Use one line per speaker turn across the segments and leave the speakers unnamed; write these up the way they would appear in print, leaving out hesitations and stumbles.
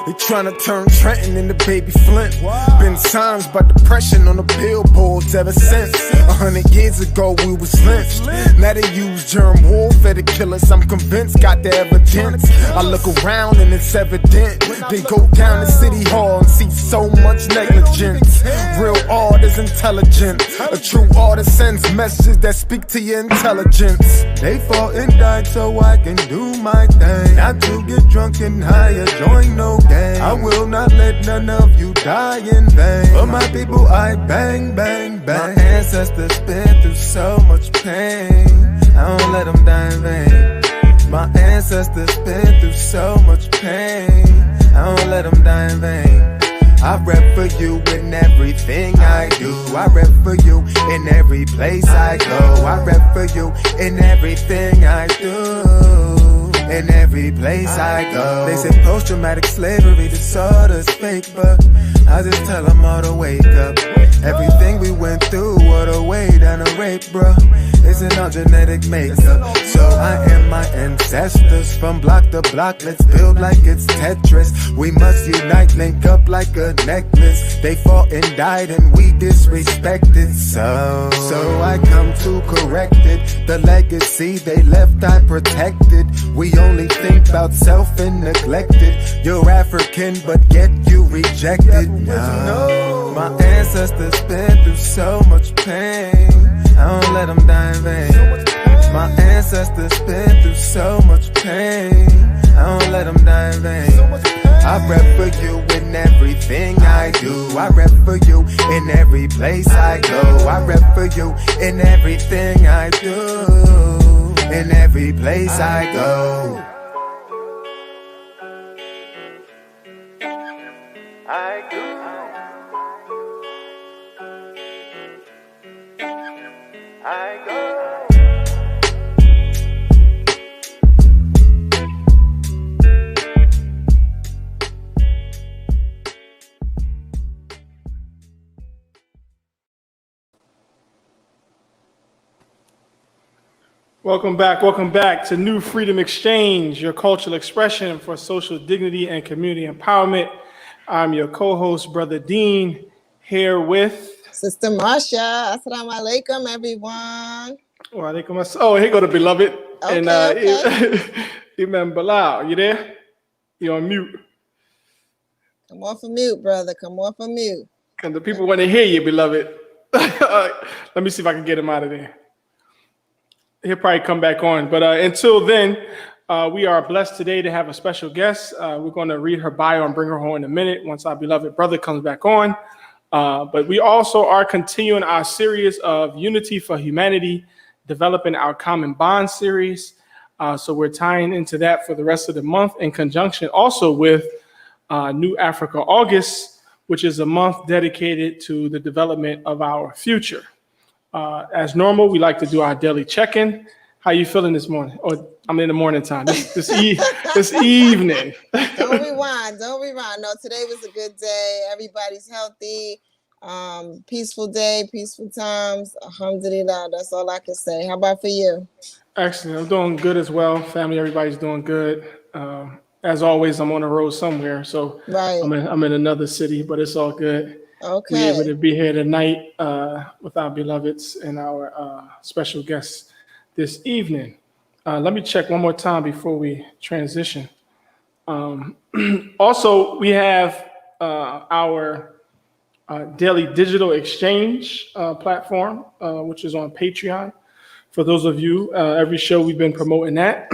They tryna turn Trenton into Baby Flint. Been signs by depression on the billboards ever since. 100 years ago we was lynched. Now they use germ warfare to kill us. I'm convinced, got the evidence. I look around and it's evident. Then go down to City Hall and see so much negligence. Real art is intelligent. A true artist sends messages that speak to your intelligence. They fought and died so I can do my thing. Not to get drunk and high or join no game. I will not let none of you die in vain. For my people I bang, bang, bang. My ancestors been through so much pain. I don't let them die in vain. My ancestors been through so much pain. I don't let them die in vain. I rep for you in everything I do. I rep for you in every place I go. I rep for you in everything I do. In every place I go. They say post-traumatic slavery disorder's fake, but I just tell them all to wake up. Everything we went through, what a way down a rape, bro. Isn't our genetic makeup. So I am my ancestors from block to block. Let's build like it's Tetris. We must unite, link up like a necklace. They fought and died and we disrespected. So I come to correct it. The legacy they left I protected. We only think about self and neglected. You're African but yet you rejected. No. My ancestors been through so much pain. I don't let them die in vain. My ancestors been through so much pain. I don't let them die in vain. I rep for you in everything I do. I rep for you in every place I go. I rep for you in everything I do. In every place I go. I do. I go.
Welcome back to New Freedom Exchange, your cultural expression for social dignity and community empowerment. I'm your co-host, Brother Deen, here with
Sister Marsha. Assalamu alaikum, everyone.
Wa alaikum assalam. Oh, here go the beloved.
Okay,
and
okay.
Imam Bilal, you there? You're on mute.
Come off of mute, brother. Come off of mute.
Because the people want to hear you, beloved. Let me see if I can get him out of there. He'll probably come back on. But until then, we are blessed today to have a special guest. We're going to read her bio and bring her on in a minute once our beloved brother comes back on. But we also are continuing our series of Unity for Humanity, developing our Common Bond series. So we're tying into that for the rest of the month in conjunction also with New Africa August, which is a month dedicated to the development of our future. As normal, we like to do our daily check-in. How you feeling this morning? Or I'm in the morning time. This evening.
Don't rewind. No, today was a good day. Everybody's healthy. Peaceful day, peaceful times. Alhamdulillah. That's all I can say. How about for you?
Excellent. I'm doing good as well. Family, everybody's doing good. As always, I'm on the road somewhere, so right. I'm in another city, but it's all good.
Okay.
We're able to be here tonight with our beloveds and our special guests this evening. Let me check one more time before we transition. Also, we have our daily digital exchange platform, which is on Patreon. For those of you, every show we've been promoting that.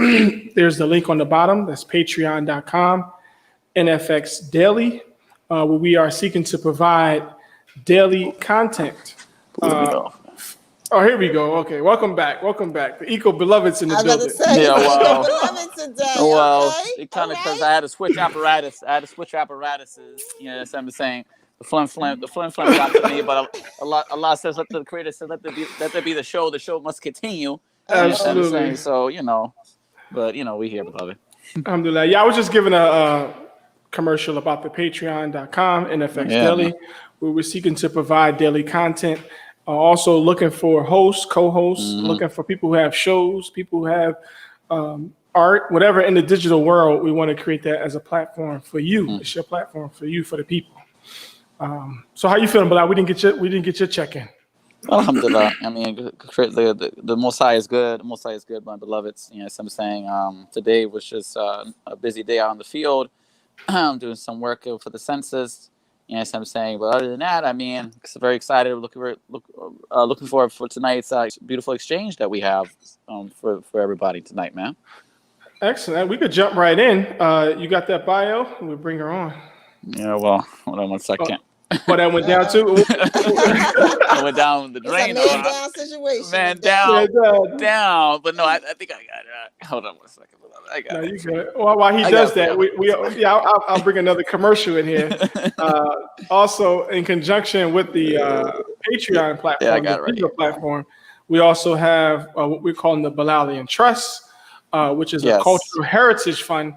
There's the link on the bottom. That's patreon.com, NFX Daily, where we are seeking to provide daily content. Here we go. Okay, welcome back. The Eco Beloveds in the building.
Say,
yeah, well,
Beloved today.
Well,
Okay?
it kind of because I had to switch apparatuses. You know, that's what I'm saying. The flim got to me, but Allah says, let the Creator says, let there be the show. The show must continue.
Absolutely.
So but we here, beloved.
Alhamdulillah. Yeah, I was just giving a commercial about the Patreon.com, NFX
Yeah,
Daily,
man.
where we're seeking to provide daily content. Also looking for hosts, co-hosts, looking for people who have shows, people who have art, whatever in the digital world. We want to create that as a platform for you. It's your platform for you, for the people. So how you feeling, Bilal? We didn't get your check in.
Alhamdulillah. I mean, the Most High is good. The Most High is good, my beloveds. You know, as I'm saying, today was just a busy day out in the field, doing some work for the census. You know, as I'm saying, but other than that, I mean, very excited. Looking forward for tonight's beautiful exchange that we have for everybody tonight, man.
Excellent. We could jump right in. You got that bio? We'll bring her on.
Yeah. Well, hold on one second.
Oh, that went down too.
I went down the drain.
It's a man down situation.
Man down. But no, I think I got it. Hold on one second. I got
No,
it.
you good. Well, while he does that, I'll bring another commercial in here. Also, in conjunction with the Patreon platform,
I got it right
the platform, we also have what we're calling the Bilalian Trust, which is a cultural heritage fund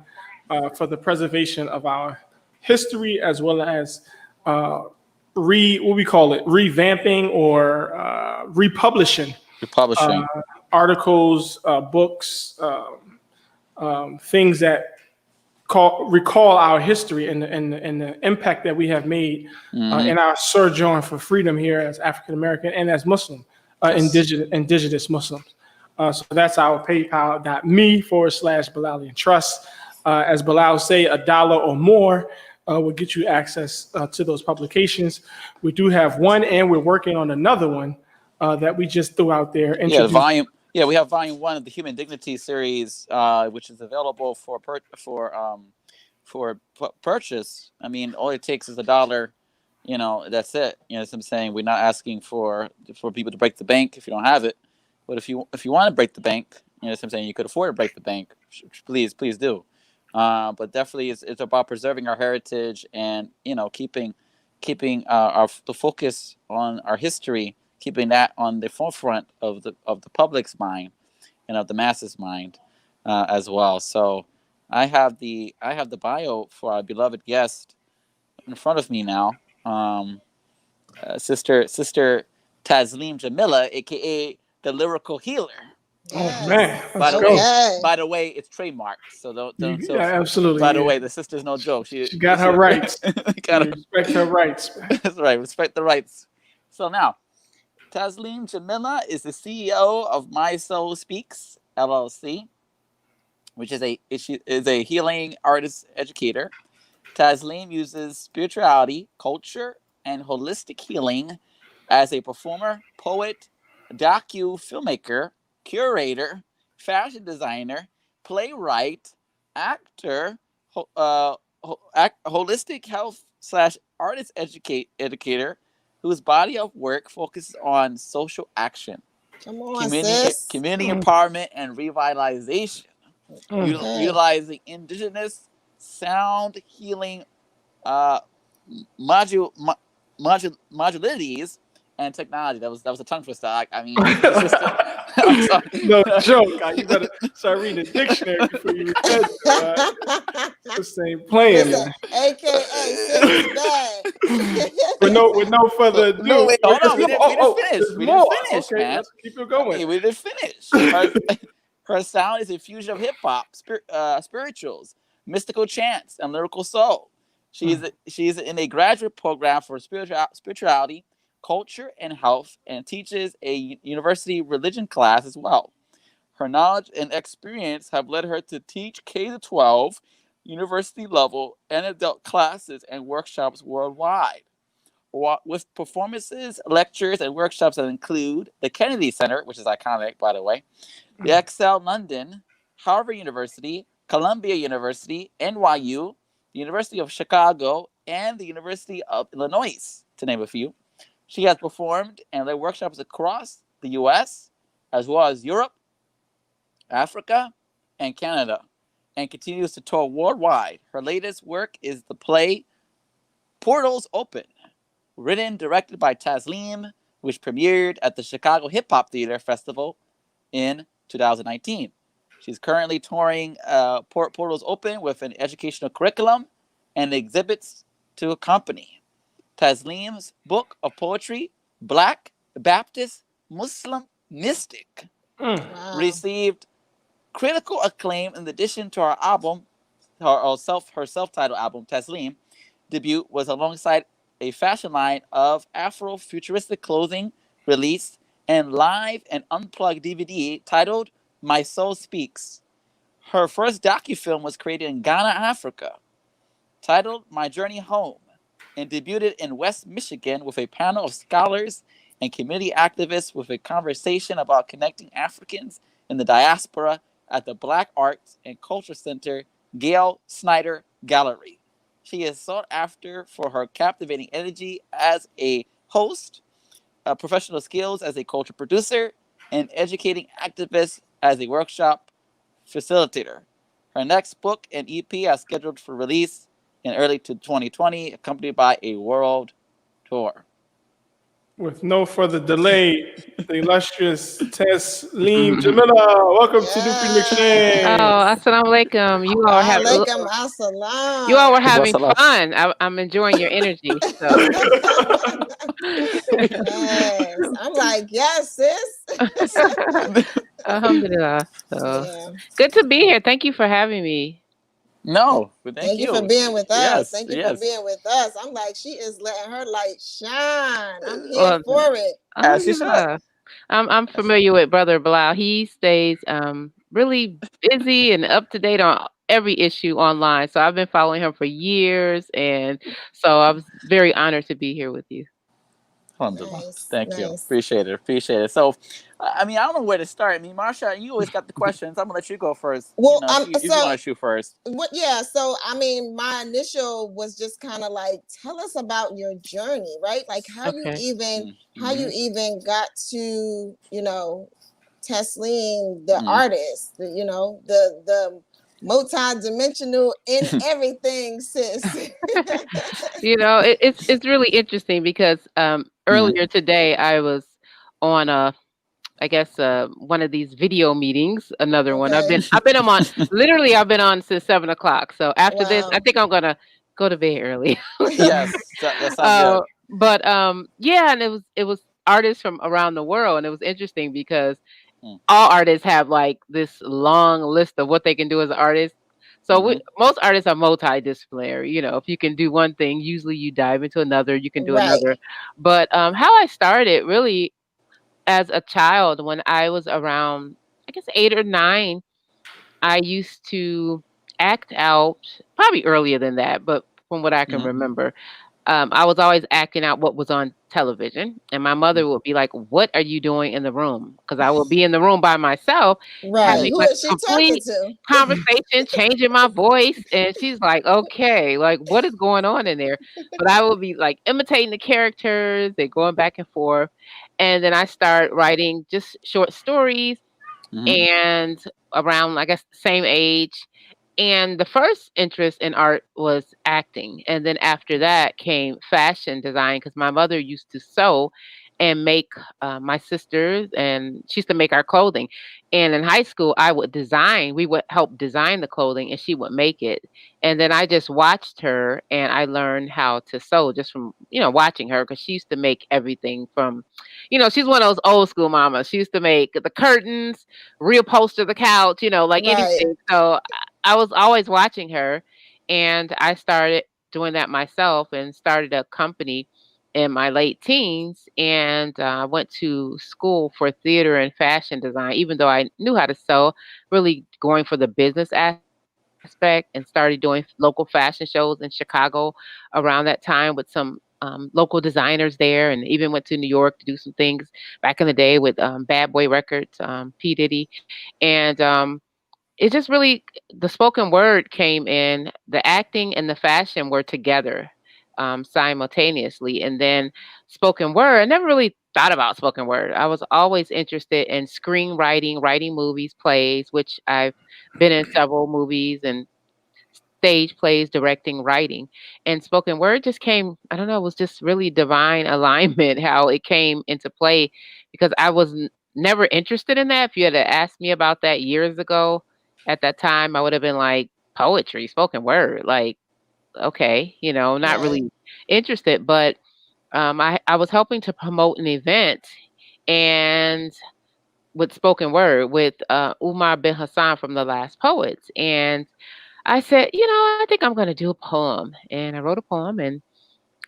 for the preservation of our history, as well as revamping or republishing articles, books, things that recall our history and the impact that we have made in our sojourn for freedom here as African American and as Muslim, indigenous Muslims. So that's our PayPal.me/Bilalian Trust. As Bilal say, $1 or more will get you access to those publications. We do have one, and we're working on another one that we just threw out there.
We have volume 1 of the Human Dignity series, which is available for purchase. I mean, all it takes is $1. You know, that's it. You know, as I'm saying, we're not asking for people to break the bank if you don't have it. But if you want to break the bank, you know, as I'm saying, you could afford to break the bank. Please do. But definitely, it's about preserving our heritage and, you know, keeping the focus on our history, keeping that on the forefront of the public's mind and of the masses' mind as well. So I have the bio for our beloved guest in front of me now, Sister Tasleem Jamila, aka the Lyrical Healer.
Yes.
Oh man!
By the way, it's trademarked. So don't.
Yeah, absolutely.
By the way, the sister's no joke. She
got her rights. Respect her rights.
That's right. Respect the rights. So now, Tasleem Jamila is the CEO of My Soul Speaks LLC, which is a healing artist educator. Tasleem uses spirituality, culture, and holistic healing as a performer, poet, filmmaker, curator, fashion designer, playwright, actor, holistic health / artist educator, whose body of work focuses on social action, community empowerment, and revitalization, utilizing indigenous sound healing modularities and technology. That was a tongue twister. I mean, I'm sorry.
No joke. You better start reading the dictionary before you read it. This ain't playing, man.
AKA Silly Bag.
with no further ado.
No, wait, hold on. We didn't finish. We didn't finish,
okay,
man.
Let's keep it going.
Okay, we didn't finish. Her sound is a fusion of hip hop, spirituals, mystical chants, and lyrical soul. She's in a graduate program for spirituality, culture, and health, and teaches a university religion class as well. Her knowledge and experience have led her to teach K-12, university level, and adult classes and workshops worldwide. With performances, lectures, and workshops that include the Kennedy Center, which is iconic, by the way, the Excel London, Harvard University, Columbia University, NYU, the University of Chicago, and the University of Illinois, to name a few. She has performed and led workshops across the U.S., as well as Europe, Africa, and Canada, and continues to tour worldwide. Her latest work is the play Portals Open, written, directed by Tasleem, which premiered at the Chicago Hip Hop Theater Festival in 2019. She's currently touring Portals Open with an educational curriculum and exhibits to accompany. Tasleem's book of poetry, Black Baptist Muslim Mystic,
Wow.
received critical acclaim in addition to her album, her self-titled album, Tasleem, debut was alongside a fashion line of Afro-futuristic clothing released and live and unplugged DVD titled My Soul Speaks. Her first docufilm was created in Ghana, Africa, titled My Journey Home, and debuted in West Michigan with a panel of scholars and community activists with a conversation about connecting Africans in the diaspora at the Black Arts and Culture Center Gail Snyder Gallery. She is sought after for her captivating energy as a host, professional skills as a culture producer, and educating activists as a workshop facilitator. Her next book and EP are scheduled for release in early 2020, accompanied by a world tour.
With no further delay, the illustrious Tasleem Jamila. Welcome to New Phoenix
Yes.
Name.
Oh, assalalam alaikum.
Alaikum
You all were
assalam.
having
What's up?
fun. I'm enjoying your energy. So
Yes. I'm like, yes, sis.
alhamdulillah. So
Yeah.
good to be here. Thank you for having me.
No, but
Thank you for being with us.
Yes,
Thank you
yes.
for being with us. I'm like, she is letting her light shine. I'm here
Well,
for it.
As she should.
alhamdulillah. I'm familiar with Brother Bilal. He stays really busy and up to date on every issue online. So I've been following him for years, and so I was very honored to be here with you.
Alhamdulillah.
Nice,
Thank you.
nice.
Appreciate it. So, I mean, I don't know where to start. I mean, Marsha, you always got the questions. I'm gonna let you go first.
Well,
if you
so
want to shoot first.
what? Yeah. So I mean, my initial was just kind of like, tell us about your journey, right? Like how you
Okay.
even got to Tasleem, the artist, the multi-dimensional in everything, sis.
It's really interesting because earlier today I was on I guess one of these video meetings. Another one.
Okay.
I've been on literally. I've been on since 7 o'clock. So after this, I
Wow.
think I'm gonna go to bed early.
Yes, that sounds good.
But yeah, and it was artists from around the world, and it was interesting because all artists have like this long list of what they can do as artists. So most artists are multidisciplinary. If you can do one thing, usually you dive into another. You can do
Right.
another. But how I started really as a child, when I was around, I guess 8 or 9, I used to act out. Probably earlier than that, but from what I can remember, I was always acting out what was on television, and my mother would be like, "What are you doing in the room?" Because I would be in the room by myself,
Right.
having
Who
like
is she
a
talking
complete
to?
conversation, changing my voice, and she's like, "Okay, like what is going on in there?" But I would be like imitating the characters, they going back and forth, and then I start writing just short stories, and around I guess the same age. And the first interest in art was acting. And then after that came fashion design because my mother used to sew and make my sisters, and she used to make our clothing. And in high school, I would design, we would help design the clothing and she would make it. And then I just watched her and I learned how to sew just from, watching her because she used to make everything from, she's one of those old school mamas. She used to make the curtains, reupholster the couch, like
Right.
anything. So I was always watching her, and I started doing that myself and started a company in my late teens, and went to school for theater and fashion design. Even though I knew how to sew, really going for the business aspect, and started doing local fashion shows in Chicago around that time with some local designers there, and even went to New York to do some things back in the day with Bad Boy Records, P Diddy, and it just really the spoken word came in, the acting and the fashion were together simultaneously. And then spoken word, I never really thought about spoken word. I was always interested in screenwriting, writing movies, plays, which I've been in several movies and stage plays, directing, writing. And spoken word just came, I don't know, it was just really divine alignment how it came into play because I was never interested in that. If you had asked me about that years ago, at that time, I would have been like, poetry, spoken word. Like, okay, not
Right.
really interested. But I was helping to promote an event and with spoken word with Umar bin Hassan from the Last Poets. And I said, I think I'm going to do a poem. And I wrote a poem and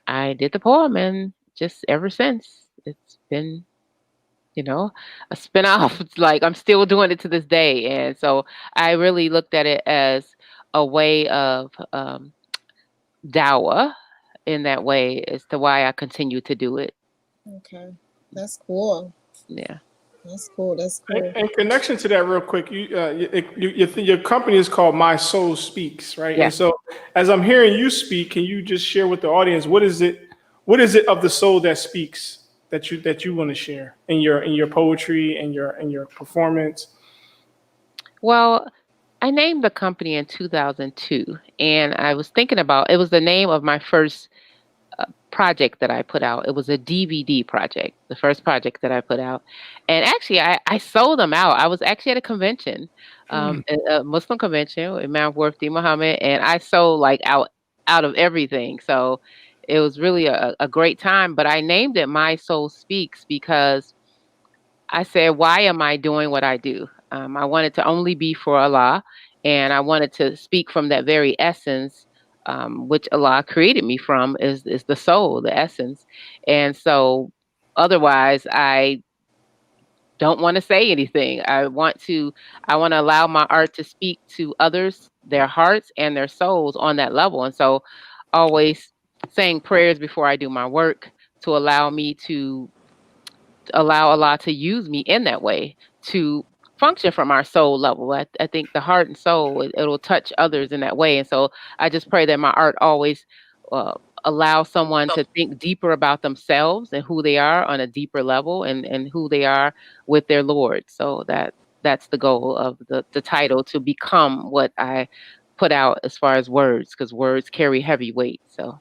I did the poem. And just ever since, it's been, a spin-off. It's like I'm still doing it to this day. And so I really looked at it as a way of Dawah in that way as to why I continue to do it.
Okay. That's cool.
Yeah.
That's cool. That's cool.
In connection to that, real quick, your company is called My Soul Speaks, right?
Yeah.
And so, as I'm hearing you speak, can you just share with the audience what is it of the soul that speaks that you want to share in your poetry and your performance?
Well, I named the company in 2002, and I was thinking about it was the name of my first project that I put out. It was a DVD project, the first project that I put out. And actually, I sold them out. I was actually at a convention, a Muslim convention with Imam W, Mohammed, and I sold like out of everything. So it was really a great time. But I named it My Soul Speaks because I said, why am I doing what I do? I wanted to only be for Allah, and I wanted to speak from that very essence, which Allah created me from, is the soul, the essence. And so, otherwise, I don't want to say anything. I want to allow my art to speak to others, their hearts and their souls on that level. And so, always saying prayers before I do my work to allow Allah to use me in that way to function from our soul level. I think the heart and soul, it'll touch others in that way. And so I just pray that my art always uh, allow someone to think deeper about themselves and who they are on a deeper level and who they are with their Lord. So that's the goal of the title, to become what I put out as far as words, because words carry heavy weight. So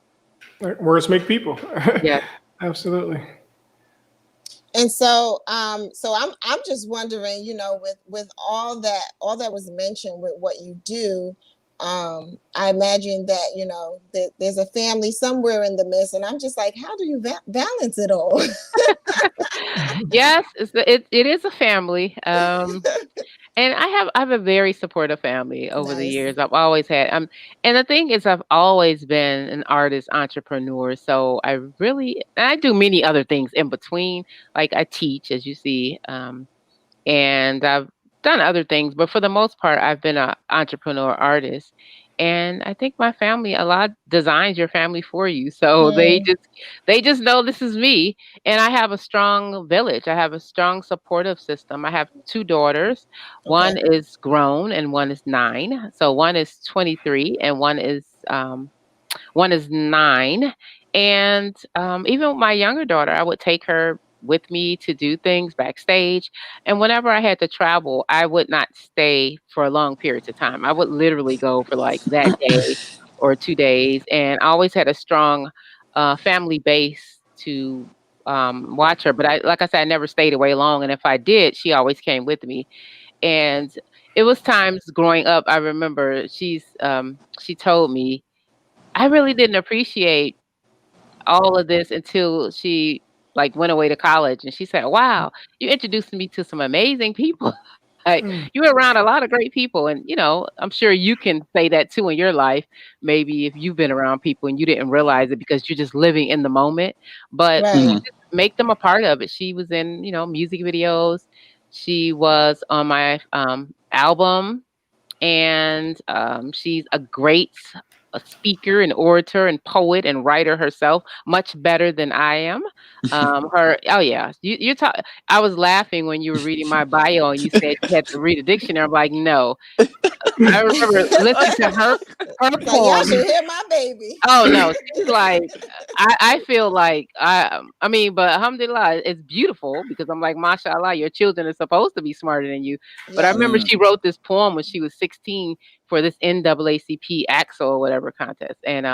Words make people.
yeah.
Absolutely.
And so I'm just wondering, with all that was mentioned with what you do, I imagine that that there's a family somewhere in the midst, and I'm just like, how do you balance it all?
Yes, it is a family. And I have a very supportive family over the
Nice.
years. I've always had and the thing is, I've always been an artist entrepreneur. So I do many other things in between. Like I teach, as you see, and I've done other things, but for the most part, I've been an entrepreneur artist. And I think my family a lot designs your family for you. So
Mm,
they just know this is me. And I have a strong village. I have a strong supportive system. I have two daughters.
okay.
One is grown and one is 9. So one is 23 and one is 9. And even with my younger daughter, I would take her with me to do things backstage. And whenever I had to travel, I would not stay for long periods of time. I would literally go for like that day or 2 days. And I always had a strong family base to watch her. But like I said, I never stayed away long. And if I did, she always came with me. And it was times growing up, I remember she told me, I really didn't appreciate all of this until she like went away to college, and she said, "Wow, you introduced me to some amazing people. Like you were around a lot of great people." And I'm sure you can say that too in your life. Maybe if you've been around people and you didn't realize it because you're just living in the moment, but
Right.
Mhm.
just make them a part of it. She was in music videos. She was on my album, and she's a great speaker and orator and poet and writer herself, much better than I am. Oh yeah, you talk. I was laughing when you were reading my bio and you said you had to read a dictionary. I'm like, no. I remember listening to her
It's like, y'all
poem.
should hear my baby.
Oh no, she's like, I feel like I mean, but alhamdulillah, it's beautiful because I'm like, mashallah, your children are supposed to be smarter than you. But I
Yes.
remember
Mm.
she wrote this poem when she was 16 for this NAACP Axel or whatever contest, and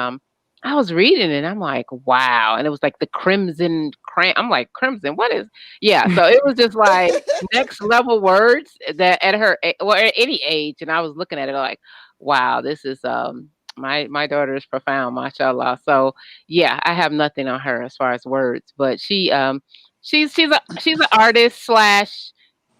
I was reading it and I'm like, wow, and it was like the crimson cram. I'm like, crimson, what is? Yeah, so it was just like next level words that at her well at any age, and I was looking at it like, wow, this is my daughter is profound, mashallah. So yeah, I have nothing on her as far as words, but she's an artist slash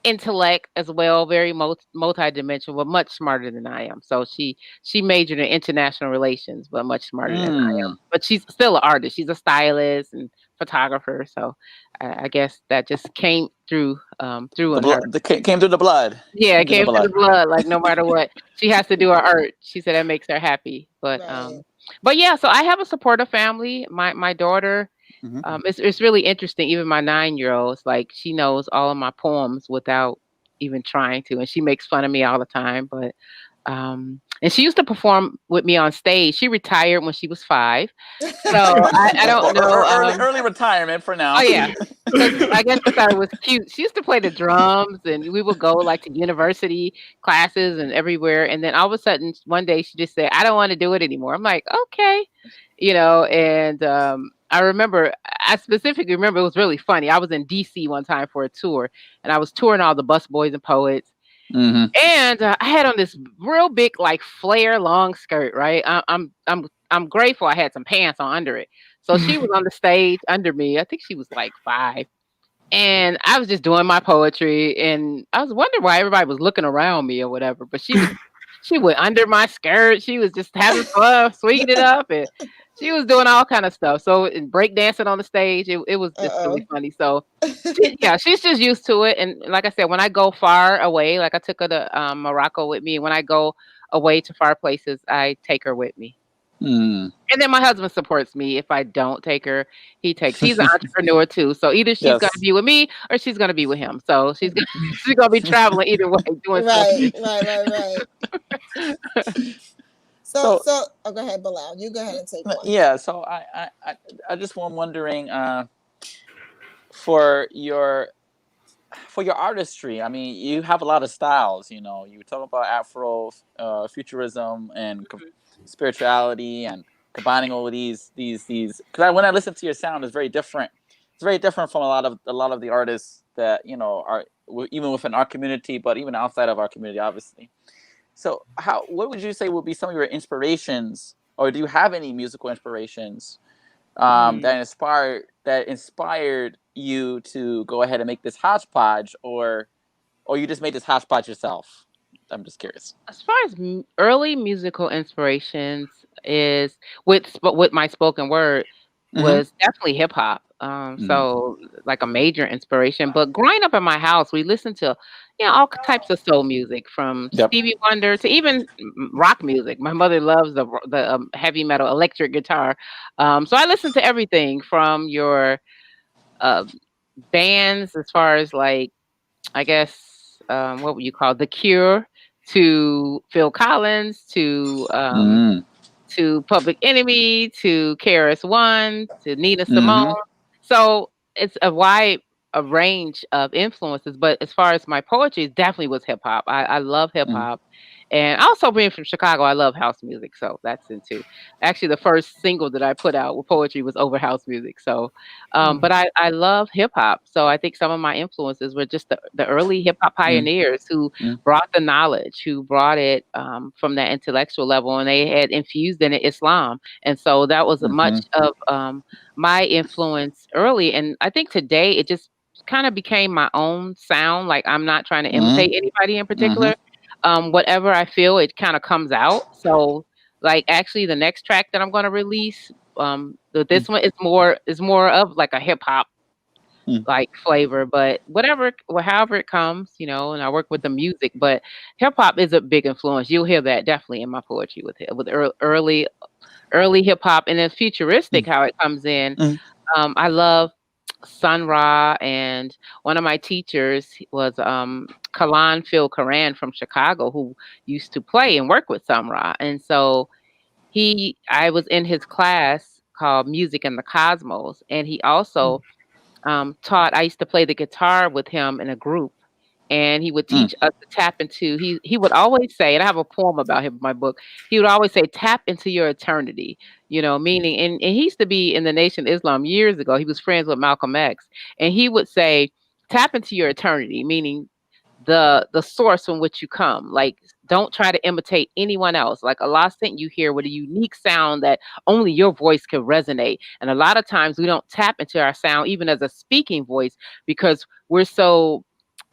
intellect as well, very multi-dimensional, but much smarter than I am. So she majored in international relations, but much smarter than I am.
Mm.
But she's still an artist. She's a stylist and photographer. So I guess that just came through
The
in her.
blood came through the blood.
Yeah, it
Came through the
came through
blood.
the blood. Like no matter what, she has to do her art. She said that makes her happy.
Right.
But yeah, so I have a supportive family. My daughter,
Hmm.
it's really interesting. Even my 9 year old, like she knows all of my poems without even trying to, and she makes fun of me all the time. But and she used to perform with me on stage. She retired when she was 5, so I don't
Well,
know.
early retirement for
Oh
now.
yeah, because I guess she thought it was cute. She used to play the drums, and we would go like to university classes and everywhere. And then all of a sudden, one day she just said, "I don't want to do it anymore." I'm like, "Okay," And I remember, I specifically remember it was really funny. I was in DC one time for a tour, and I was touring all the bus boys and poets.
Hmm.
And I had on this real big, like flare long skirt, right? I'm grateful I had some pants on under it. So she was on the stage under me. I think she was like 5, and I was just doing my poetry, and I was wondering why everybody was looking around me or whatever. But she went under my skirt. She was just having fun, swinging it up, and she was doing all kind of stuff. So and break dancing on the stage, it was just really
Uh-oh.
funny. So yeah, she's just used to it. And like I said, when I go far away, like I took her to Morocco with me. When I go away to far places, I take her with me.
Mm.
And then my husband supports me. If I don't take her, he's an entrepreneur too. So either she's gonna
Yes.
be with me or she's gonna be with him. So she's gonna be traveling either way, doing
Right,
something.
right. So,
So
oh, go ahead, Bilal. You go ahead and take one.
yeah. So I just was wondering for your artistry. I mean, you have a lot of styles. You talk about Afro futurism and spirituality and combining all of these. Because when I listen to your sound, it's very different. It's very different from a lot of the artists that are even within our community, but even outside of our community, obviously. So, what would you say would be some of your inspirations, or do you have any musical inspirations
Hmm.
that inspired you to go ahead and make this hodgepodge, or you just made this hodgepodge yourself? I'm just curious.
As far as early musical inspirations is with my spoken word
Mm-hmm.
was definitely hip hop.
Mm-hmm.
So like a major inspiration. But growing up in my house, we listened to all types of soul music, from
Yep.
Stevie Wonder to even rock music. My mother loves the heavy metal electric guitar. So I listened to everything from your uh, bands, as far as like, I guess, what would you call The Cure, to Phil Collins,
Mm-hmm.
to Public Enemy, to KRS One, to Nina Simone.
Mm-hmm.
So it's a range of influences. But as far as my poetry, it definitely was hip hop. I love hip hop. And also being from Chicago, I love house music. So that's into actually the first single that I put out with poetry was over house music. So
Mm.
but I love hip hop. So I think some of my influences were just the early hip hop pioneers who
Mm-hmm.
brought the knowledge, who brought it from that intellectual level, and they had infused in it Islam. And so that was
Mm-hmm.
much of my influence early. And I think today it just kind of became my own sound. Like I'm not trying to
Mm-hmm.
imitate anybody in
Mm-hmm.
particular. Whatever I feel, it kind of comes out. So like actually the next track that I'm going to release, this one is more of like a hip hop
Mm-hmm.
like flavor, but however it comes, and I work with the music, but hip hop is a big influence. You'll hear that definitely in my poetry with early hip hop, and then futuristic how it comes in.
Mm-hmm.
I love Sun Ra, and one of my teachers was Kalan Phil Karan from Chicago, who used to play and work with Sun Ra, and so I was in his class called Music in the Cosmos, and he also taught. I used to play the guitar with him in a group, and he would
Mm-hmm.
teach us to tap into. He would always say, and I have a poem about him in my book. He would always say, "Tap into your eternity." Meaning, and he used to be in the Nation of Islam years ago. He was friends with Malcolm X, and he would say, "Tap into your eternity," meaning the source from which you come. Like, don't try to imitate anyone else. Like Allah sent you here with a unique sound that only your voice can resonate. And a lot of times we don't tap into our sound, even as a speaking voice, because we're so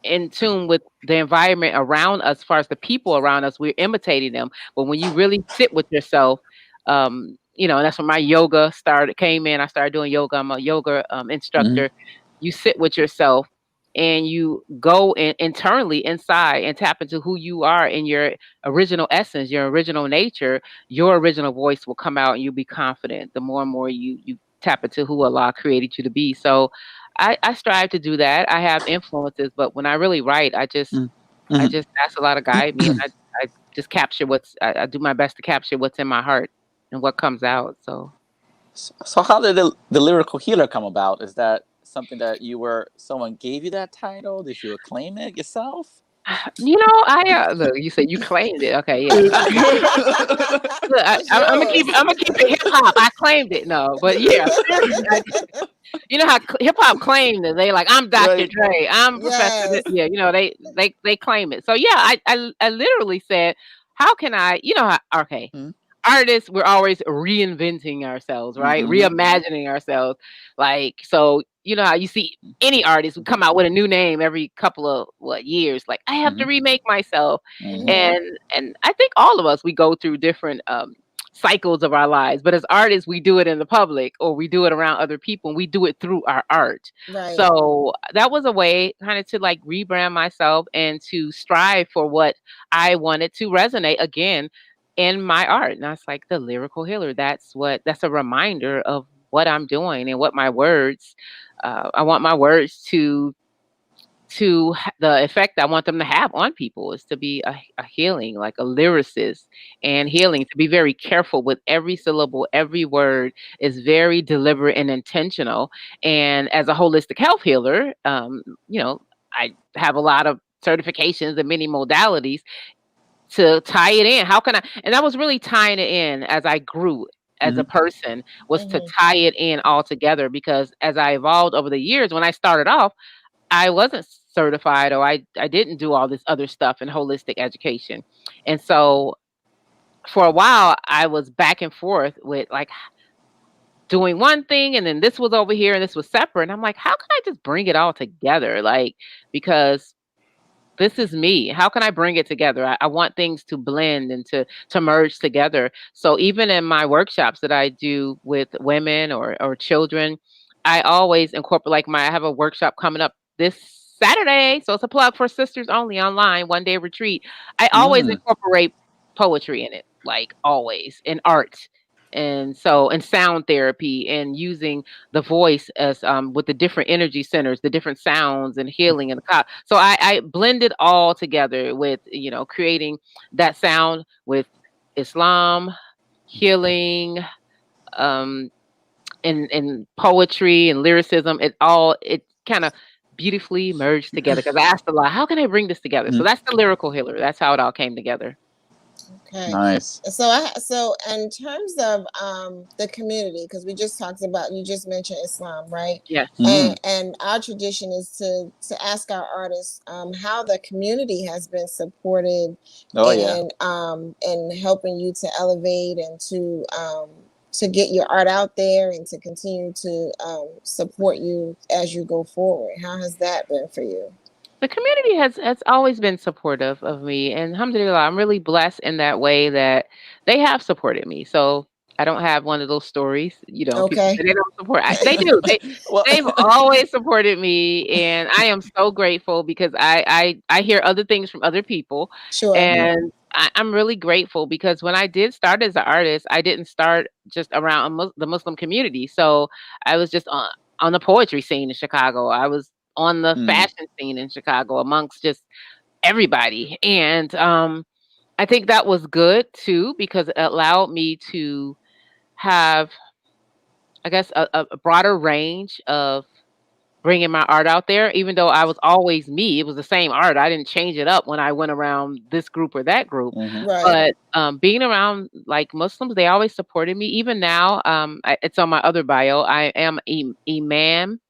in tune with the environment around us, as far as the people around us, we're imitating them. But when you really sit with yourself, and that's when my yoga came in. I started doing yoga. I'm a yoga
Mhm.
instructor. You sit with yourself and you go internally inside and tap into who you are in your original essence, your original nature. Your original voice will come out and you'll be confident the more and more you tap into who Allah created you to be. So I strive to do that. I have influences, but when I really write, I
Mhm.
just ask Allah to guide me, and I just capture I do my best to capture what's in my heart and what comes out. So
So how did the lyrical healer come about? Is that something that someone gave you that title? Did you acclaim it yourself?
look, you said you claimed it. Okay, yeah. Look,
It's
I'm gonna
yours.
keep it hip hop. I claimed it. No, but yeah, seriously, you know how hip hop claimed it. They like, I'm Dr.
Right.
Dre, I'm Professor.
Yes.
Yeah, they claim it. So yeah, I literally said, how can I? Okay,
Mhm.
artists, we're always reinventing ourselves, right?
Mhm.
Reimagining ourselves. Like, so you know how you see any artist would come out with a new name every couple of years. Like, I have to
Mhm.
remake myself.
Mhm.
Hmm.
And I think all of us, we go through different cycles of our lives. But as artists, we do it in the public or we do it around other people and we do it through our art.
Right.
So that was a way kind of to like rebrand myself and to strive for what I wanted to resonate again in my art. And that's like the lyrical healer. That's a reminder of what I'm doing and what my words, I want my words the effect I want them to have on people is to be a healing, like a lyricist, and healing, to be very careful with every syllable, every word is very deliberate and intentional. And as a holistic health healer, I have a lot of certifications and many modalities to tie it in. How can I? And I was really tying it in as I grew as a
Mhm.
person, was to
Hmm.
tie it in all together, because as I evolved over the years, when I started off, I wasn't certified, or I didn't do all this other stuff in holistic education. And so for a while I was back and forth with like doing one thing and then this was over here and this was separate. And I'm like, how can I just bring it all together? Like, because this is me. How can I bring it together? I want things to blend and to merge together. So even in my workshops that I do with women or children, I always incorporate, like, I have a workshop coming up this Saturday. So it's a plug for Sisters Only online 1-day retreat. I always
Mm.
incorporate poetry in it, like always, and art. And sound therapy, and using the voice as with the different energy centers, the different sounds and healing and so I blend it all together with creating that sound with Islam, healing, um, and poetry and lyricism. It kind of beautifully merged together, because I asked a lot, how can I bring this together? So
Mhm.
that's the lyrical healer. That's how it all came together.
Okay.
Nice.
So in terms of the community, because we just talked about, you just mentioned Islam, right?
Yes.
Mm.
And our tradition is to ask our artists how the community has been supported
Oh yeah.
and helping you to elevate and to get your art out there and to continue to support you as you go forward. How has that been for you?
The community has always been supportive of me, and alhamdulillah, I'm really blessed in that way that they have supported me. So I don't have one of those stories, people
Okay.
say they don't support. They do.
Well.
They've always supported me, and I am so grateful, because I hear other things from other people,
Sure.
Mm.
and I'm really grateful, because when I did start as an artist, I didn't start just around the Muslim community. So I was just on the poetry scene in Chicago. I was on the
Mm.
fashion scene in Chicago amongst just everybody. And I think that was good too, because it allowed me to have, I guess, a broader range of bringing my art out there, even though I was always me. It was the same art. I didn't change it up when I went around this group or that group.
Mhm.
Right.
But being around like Muslims, they always supported me. Even now, it's on my other bio. I am Imam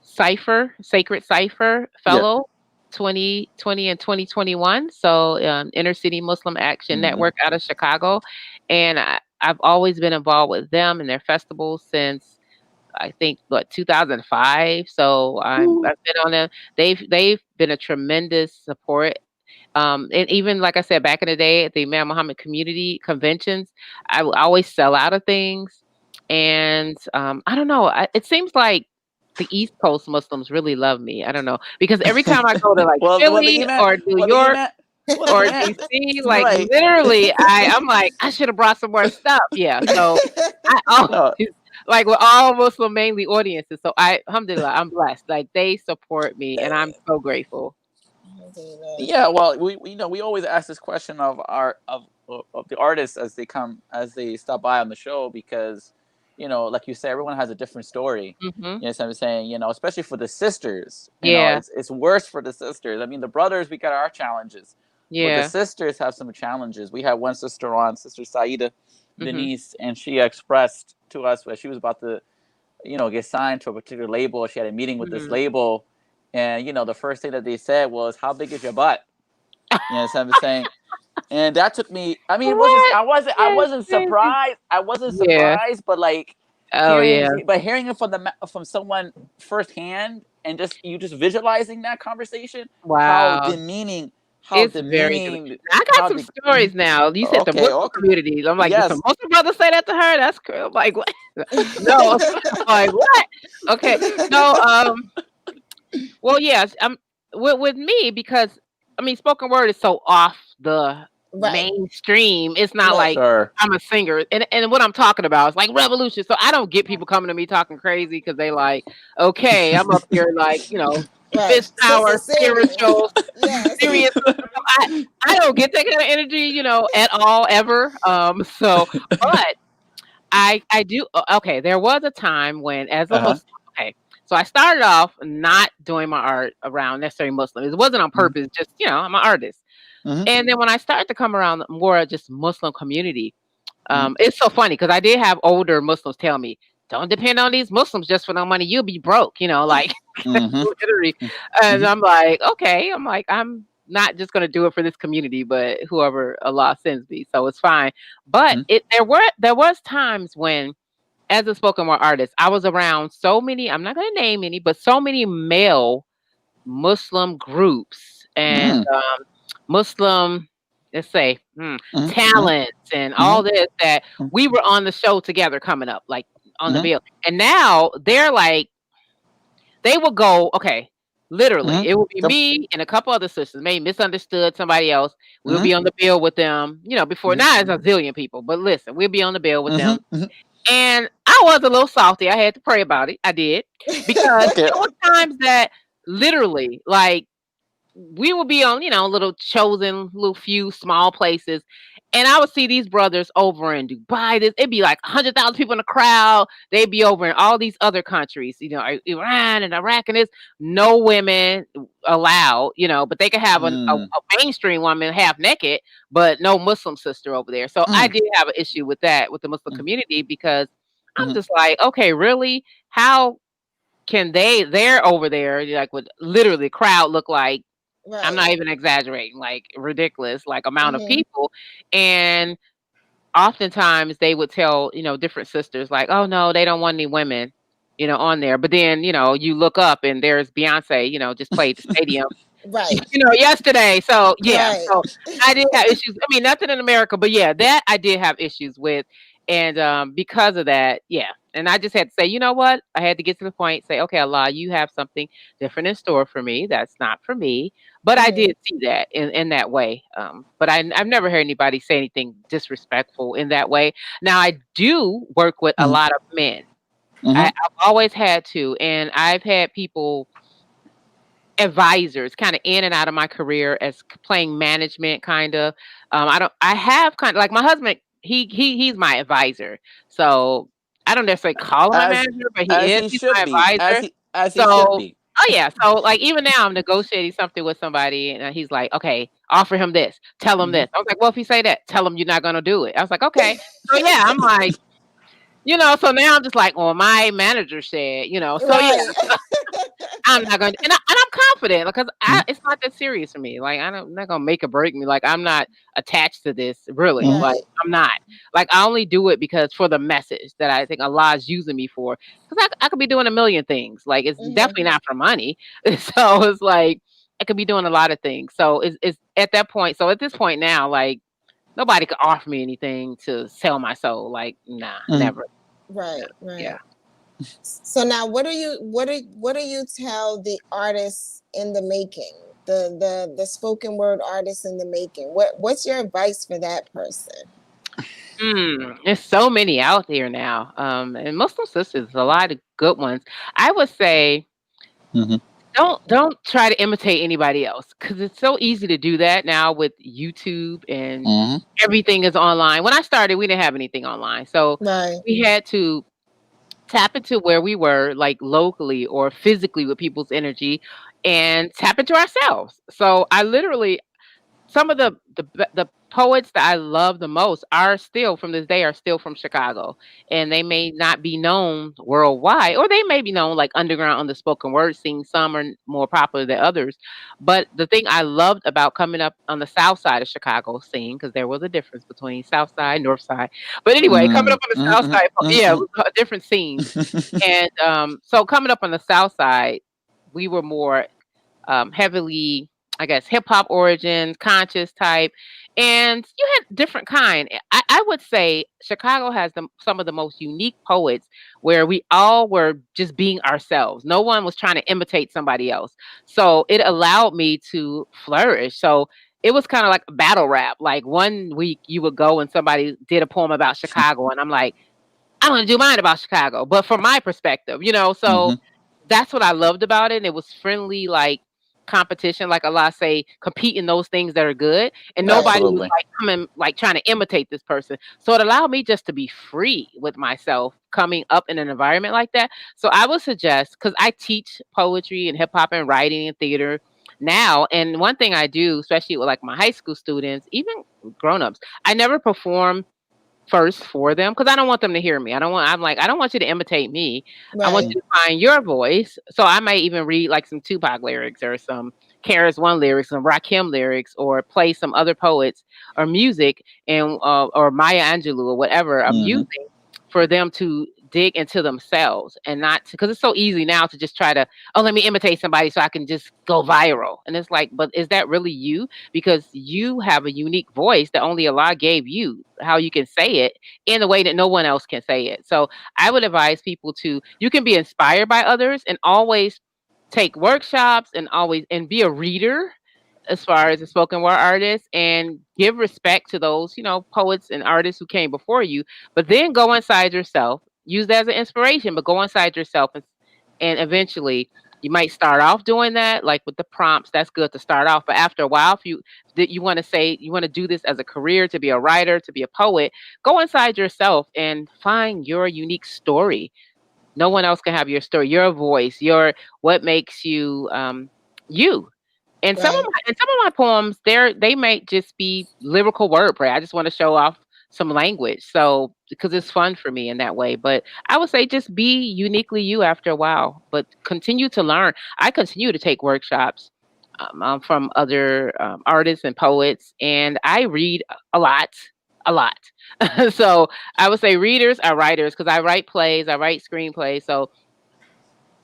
Cipher, Sacred Cipher
Yeah.
Fellow. 2020 and 2021. So Inner City Muslim Action Network out of Chicago, and I've always been involved with them and their festivals since I think 2005. So I've been on them. They've been a tremendous support. And even like I said, back in the day at the Imam Mohammed community conventions, I would always sell out of things. And I don't know. It seems like the East Coast Muslims really love me. I don't know, because every time I go to like Philly or New York or DC, like
Right.
literally, I'm like, I should have brought some more stuff. Yeah. So I always like with all Muslim mainly audiences. So alhamdulillah, I'm blessed. Like they support me, and I'm so grateful.
Yeah, well, we always ask this question of the artists as they stop by on the show, because like you said, everyone has a different story. You know what I'm saying? Especially for the sisters. It's worse for the sisters. I mean, the brothers, we got our challenges. But the sisters have some challenges. We had one sister on, Sister Saida Denise, and she expressed to us where she was about to, get signed to a particular label. She had a meeting with this label. And the first thing that they said was, "How big is your butt?" You know what I'm saying? And that took me. I mean, I wasn't surprised. I wasn't surprised, but like, hearing it from someone firsthand, and just visualizing that conversation.
Wow,
how demeaning.
Very demeaning. I got some stories now. You said the Muslim community. I'm like, did some Muslim brothers say that to her? That's crazy. I'm like, what? No, I'm like, what? Okay, no. Well, yes, with me, because I mean, spoken word is so off the mainstream. It's not like I'm a singer, and what I'm talking about is like revolution. So I don't get people coming to me talking crazy because they like, okay, I'm up here like fish power, spiritual, serious. I don't get that kind of energy, at all ever. So, but I do. Okay, there was a time when, as a Muslim, so I started off not doing my art around necessarily Muslim. It wasn't on purpose, just, I'm an artist. And then when I started to come around more just Muslim community, it's so funny because I did have older Muslims tell me, don't depend on these Muslims just for no money. You'll be broke, like literally. And I'm like, okay, I'm not just going to do it for this community, but whoever Allah sends me. So it's fine. But there was times when, as a spoken word artist, I was around so many, I'm not going to name any, but so many male Muslim groups and Muslim, let's say, talents and all this, that we were on the show together coming up, like on the bill. And now they're like, they will go, okay, literally, it will be me and a couple other sisters, maybe misunderstood somebody else. We'll be on the bill with them, before now it's a zillion people, but listen, we'll be on the bill with them. And I was a little salty. I had to pray about it. I did. Because there were times that literally, like, we would be on, little chosen, little few small places. And I would see these brothers over in Dubai. It'd be like 100,000 people in the crowd. They'd be over in all these other countries, Iran and Iraq, and there's no women allowed, but they could have a mainstream woman half naked, but no Muslim sister over there. So I did have an issue with that, with the Muslim community, because I'm just like, okay, really? How can they're over there, like, with literally the crowd look like, I'm not even exaggerating, like ridiculous, like amount of people. And oftentimes they would tell, different sisters like, oh no, they don't want any women, on there. But then, you look up and there's Beyonce, just played the stadium, yesterday. So yeah, so I did have issues. I mean, nothing in America, but yeah, that I did have issues with. And because of that, yeah. And I just had to say, you know what? I had to get to the point, say, okay, Allah, you have something different in store for me. That's not for me. But I did see that in that way. But I've never heard anybody say anything disrespectful in that way. Now, I do work with a lot of men. I've always had to. And I've had people, advisors, kind of in and out of my career as playing management, kind of. I have kind of, like, my husband, he's my advisor. So I don't necessarily call him a manager, but he's my advisor.
As he should be.
Oh yeah. So like, even now I'm negotiating something with somebody and he's like, okay, offer him this, tell him this. I was like, well, if you say that, tell him you're not going to do it. I was like, okay. So yeah, I'm like, so now I'm just like, well, my manager said, so yeah. I'm not gonna, and I'm confident because it's not that serious for me. Like I'm not gonna make or break me. Like I'm not attached to this really.
Mhm.
Like
Right.
I'm not. Like I only do it because for the message that I think Allah is using me for. Because I could be doing a million things. Like it's definitely not for money. So it's like I could be doing a lot of things. So it's at that point. So at this point now, like nobody could offer me anything to sell my soul. Like nah,
Mhm.
never.
Right.
Yeah.
Right. So now, what do you tell the artists in the making, the spoken word artists in the making? What's your advice for that person?
There's so many out there now. And Muslim sisters, a lot of good ones. I would say
Mhm.
don't try to imitate anybody else because it's so easy to do that now with YouTube and
Mhm.
everything is online. When I started, we didn't have anything online, so
Right.
we had to tap into where we were, like locally or physically, with people's energy, and tap into ourselves. So I literally some of the poets that I love the most are still from this day are still from Chicago, and they may not be known worldwide, or they may be known like underground on the spoken word scene. Some are more popular than others, but the thing I loved about coming up on the south side of Chicago scene, because there was a difference between south side, north side. But anyway, coming up
Mhm.
on the south
Mhm.
side, yeah, it
Mhm.
was a different scene. And so coming up on the south side, we were more heavily, I guess, hip hop origins, conscious type, and you had different kind. I would say Chicago has some of the most unique poets where we all were just being ourselves. No one was trying to imitate somebody else. So it allowed me to flourish. So it was kind of like a battle rap. Like one week you would go and somebody did a poem about Chicago, and I'm like, I want to do mine about Chicago, but from my perspective, so
Mhm.
that's what I loved about it. And it was friendly, like competition, like Allah say, compete in those things that are good. And
Right.
nobody was
Absolutely.
like coming, like trying to imitate this person. So it allowed me just to be free with myself coming up in an environment like that. So I would suggest, because I teach poetry and hip hop and writing and theater now. And one thing I do, especially with like my high school students, even grown-ups, I never perform first for them because I don't want them to hear me. I don't want you to imitate me. I want
Right.
you to find your voice. So I might even read like some Tupac lyrics or some Karis One lyrics, some Rakim lyrics, or play some other poets or music and or Maya Angelou or whatever I'm
Mhm.
using for them to dig into themselves and not because it's so easy now to just try to, oh, let me imitate somebody so I can just go viral. And it's like, but is that really you? Because you have a unique voice that only Allah gave you, how you can say it in a way that no one else can say it. So I would advise people to, you can be inspired by others and always take workshops and always and be a reader as far as a spoken word artist and give respect to those, poets and artists who came before you, but then go inside yourself, use that as an inspiration, but go inside yourself and eventually you might start off doing that, like with the prompts. That's good to start off. But after a while, if you want to say you want to do this as a career, to be a writer, to be a poet, go inside yourself and find your unique story. No one else can have your story, your voice, your what makes you you. And
Right.
some of my poems, they might just be lyrical wordplay. I just want to show off some language. So because it's fun for me in that way. But I would say just be uniquely you after a while, but continue to learn. I continue to take workshops from other artists and poets, and I read a lot, a lot. So I would say readers are writers because I write plays, I write screenplays. So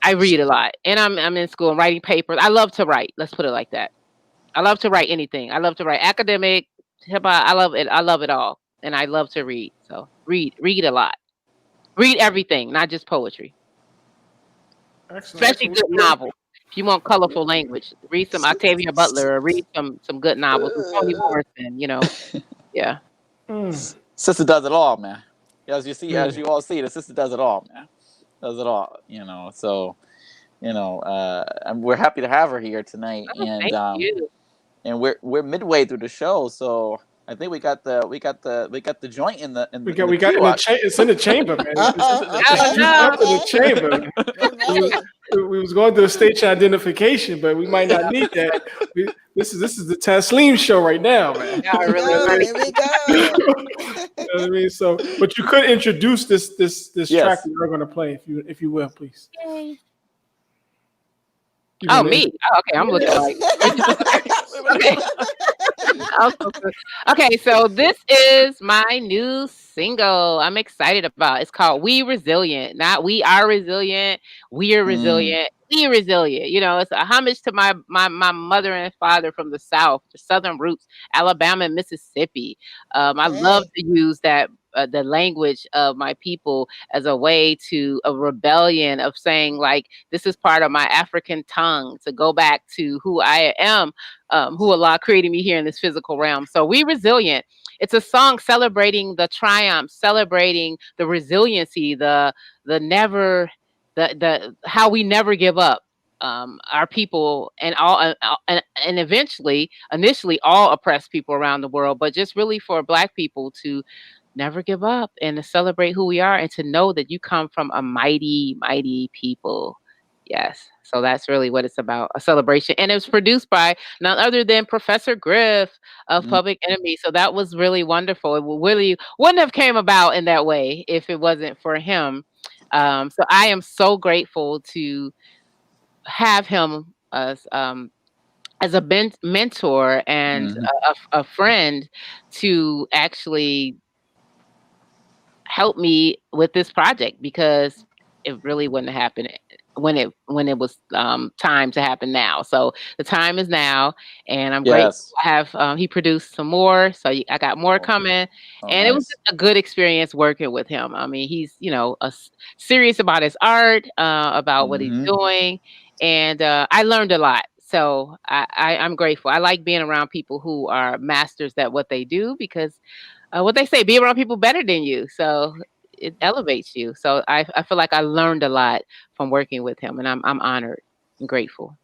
I read a lot, and I'm in school and writing papers. I love to write. Let's put it like that. I love to write anything. I love to write academic, hip hop. I love it. I love it all, and I love to read. So read a lot. Read everything, not just poetry,
Excellent,
especially
excellent.
good novels. If you want colorful language, read some Octavia Butler or read some good novels, some Toni Morrison. Yeah.
Mm,
Sister does it all, man. As you see, as
yeah.
you all see, the sister does it all, man. Does it all, So, and we're happy to have her here tonight,
Oh, thank you.
and we're midway through the show, so I think we got the joint in the in,
We
the- in
got
the
we got
queue.
in the it's in the chamber, man.
Uh-oh.
It's
Okay.
queued up in the
Okay.
chamber.
We're
We was,
ready.
we was going through a station identification, but we might not need that. This is the Tasleem show right now, man.
Yeah,
Here we
really,
go.
really.
Here we go.
You know what I mean? So, but you could introduce this track
Yes.
that we're going to play if you will, please.
Yay.
You
Oh,
want
me. Oh, okay. I'm looking like. Okay. Okay, so this is my new single. I'm excited about. It's called "We Resilient." Not "We Are Resilient." We are
Mm.
resilient. We resilient. You know, it's a homage to my mother and father from the South, the Southern roots, Alabama and Mississippi. I love
Hey,
to use that the language of my people as a way to a rebellion of saying like this is part of my African tongue to go back to who I am, who Allah created me here in this physical realm. So we resilient. It's a song celebrating the triumph, celebrating the resiliency, the never, the how we never give up. Our people and all and eventually, initially, all oppressed people around the world, but just really for Black people to never give up and to celebrate who we are and to know that you come from a mighty, mighty people. Yes. So that's really what it's about, a celebration. And it was produced by none other than Professor Grif of
Mm.
Public Enemy. So that was really wonderful. It really wouldn't have came about in that way if it wasn't for him. So I am so grateful to have him as a mentor and
Mhm.
a friend to actually help me with this project because it really wouldn't happen when it was time to happen now. So the time is now, and I'm grateful.
Yes.
I have he produced some more, so I got more
Oh,
coming,
oh,
and it was
nice.
just a good experience working with him. I mean, he's serious about his art, about what he's
Hmm.
doing, and I learned a lot. So I'm grateful. I like being around people who are masters at what they do because what they say, be around people better than you. So it elevates you. So I feel like I learned a lot from working with him, and I'm honored and grateful.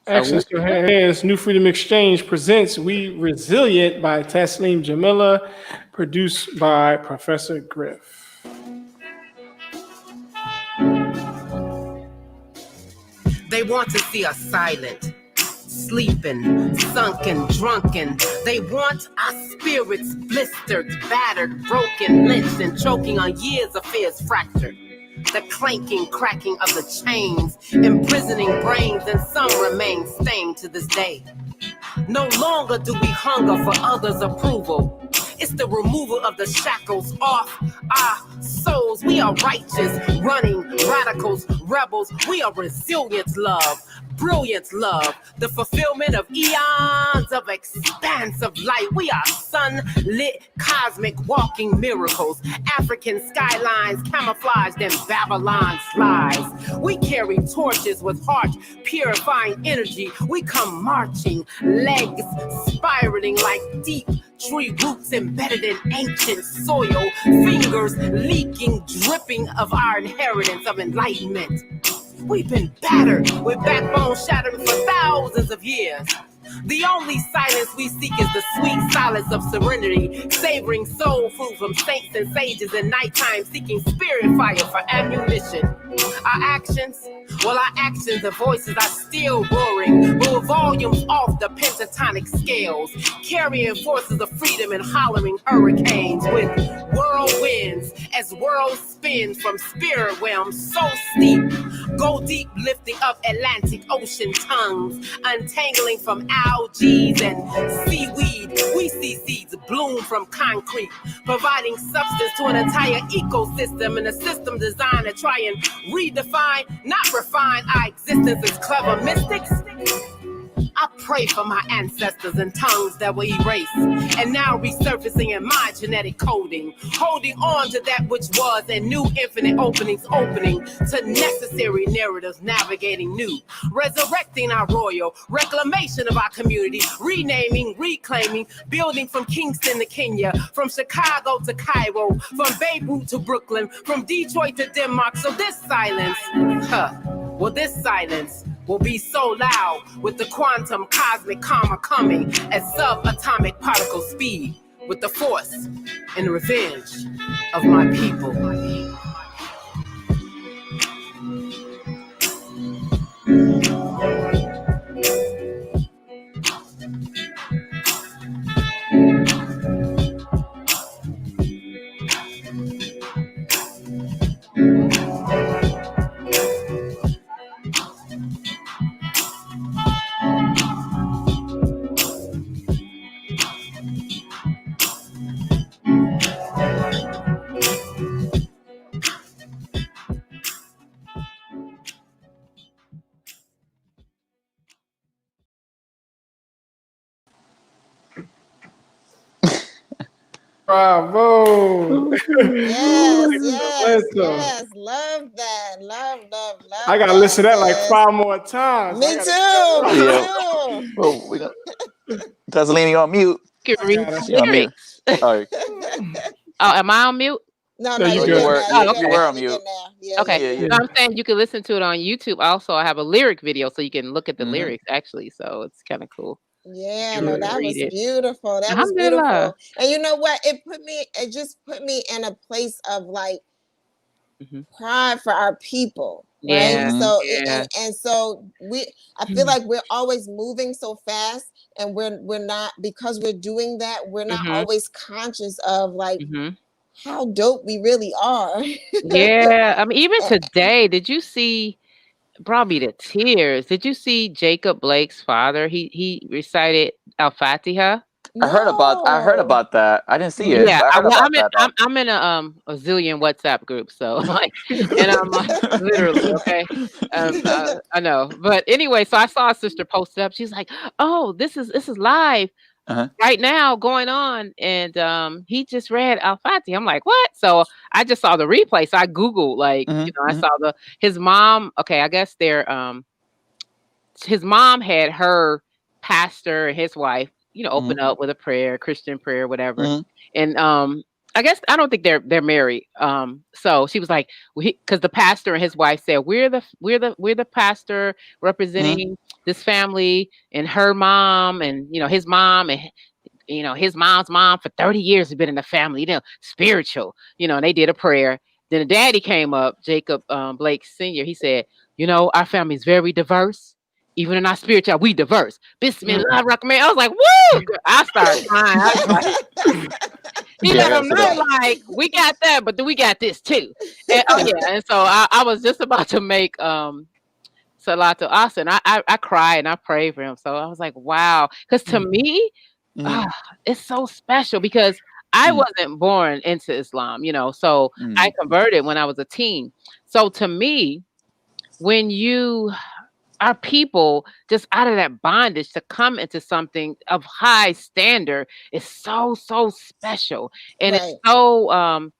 So
Excellent. So here's New Freedom Exchange presents "We Resilient" by Tasleem Jamila, produced by Professor Griff.
They want to see us silent, sleeping, sunken, drunken. They want our spirits blistered, battered, broken, lynched, and choking on years of fears fractured. The clanking, cracking of the chains, imprisoning brains, and some remain stained to this day. No longer do we hunger for others' approval. It's the removal of the shackles off our souls. We are righteous, running, radicals, rebels. We are resilient love, brilliant love, the fulfillment of eons of expansive light. We are sunlit, cosmic, walking miracles. African skylines camouflaged in Babylon's lies. We carry torches with heart, purifying energy. We come marching, legs spiraling like deep tree roots embedded in ancient soil, fingers leaking, dripping of our inheritance of enlightenment. We've been battered with backbone shattered for thousands of years. The only silence we seek is the sweet silence of serenity, savoring soul food from saints and sages in nighttime, seeking spirit fire for ammunition. Our actions, the voices are still roaring, but with volumes off the pentatonic scales, carrying forces of freedom and hollering hurricanes with whirlwinds as worlds spin from spirit realms so steep. Go deep, lifting up Atlantic Ocean tongues, untangling from algae and seaweed. We see seeds bloom from concrete, providing substance to an entire ecosystem, and a system designed to try and redefine, not refine our existence as clever mystics. I pray for my ancestors and tongues that were erased and now resurfacing in my genetic coding, holding on to that which was and new infinite openings opening to necessary narratives navigating new, resurrecting our royal, reclamation of our community, renaming, reclaiming, building from Kingston to Kenya, from Chicago to Cairo, from Beirut to Brooklyn, from Detroit to Denmark. So this silence, this silence will be so loud with the quantum cosmic karma coming at subatomic particle speed with the force and revenge of my people.
Bravo.
Yes. Love that.
I
Love
gotta
that,
listen to that like
sis.
5 more times.
Me too. Me
Yeah.
too.
Well, we got Tasleem, you on mute.
You can
I
read
gotta.
the
She on mute.
lyrics.
Sorry.
Oh, am I on mute?
No,
No, you
you're
You
good
good.
were
now.
you
You're
Oh,
good
you
okay.
were
now.
on
You're
mute.
good now.
Okay.
Yeah, yeah.
So I'm saying you can listen to it on YouTube. Also, I have a lyric video so you can look at the
Mm-hmm.
lyrics actually. So it's kind of cool.
Yeah,
You
no,
can
that
read
was
it.
beautiful. That was
Alhamdulillah.
beautiful. And you know what? It just put me in a place of like
Hmm.
pride for our people, right?
Yeah.
Mm-hmm.
So
Yeah.
and so I feel like we're always moving so fast, and we're not, because we're doing that, we're not
Hmm.
always conscious of like
Hmm.
how dope we really are.
Yeah. I mean, even today, did you see? Brought me to tears. Did you see Jacob Blake's father? He recited Al Fatiha.
I heard
No.
about that. I didn't see it,
Yeah,
but I heard
well,
about that though.
I'm in a zillion WhatsApp group, so like, and I'm like, literally, okay, I know, but anyway, so I saw a sister post it up. She's like, "Oh, this is live
Uh-huh.
right now going on," and he just read Al Fatiha. I'm like, "What?" So I just saw the replay. So I googled, like, I
Mm-hmm.
saw his mom. Okay, I guess his mom had her pastor and his wife,
Mm-hmm.
open up with a prayer, Christian prayer, whatever.
Mm-hmm.
And I guess I don't think they're married. So she was like, because the pastor and his wife said, we're the pastor representing this family and her mom and his mom and his mom's mom for 30 years has been in the family, spiritual, and they did a prayer. Then the daddy came up, Jacob Blake Sr. He said, our family is very diverse. Even in our spiritual, we diverse. Bismillah Rahman. I was like, woo! I started crying. I was like, he
Yeah, I
let
gotta
them
sit up.
know, like, we got that, but then we got this too. And oh yeah, and so I was just about to make Salatu Austin. I cried and I prayed for him. So I was like, wow. Because to me,
Mm-hmm.
it's so special because I wasn't born into Islam, so I converted when I was a teen. So to me, when our people just out of that bondage to come into something of high standard is so special, and it's
Right.
so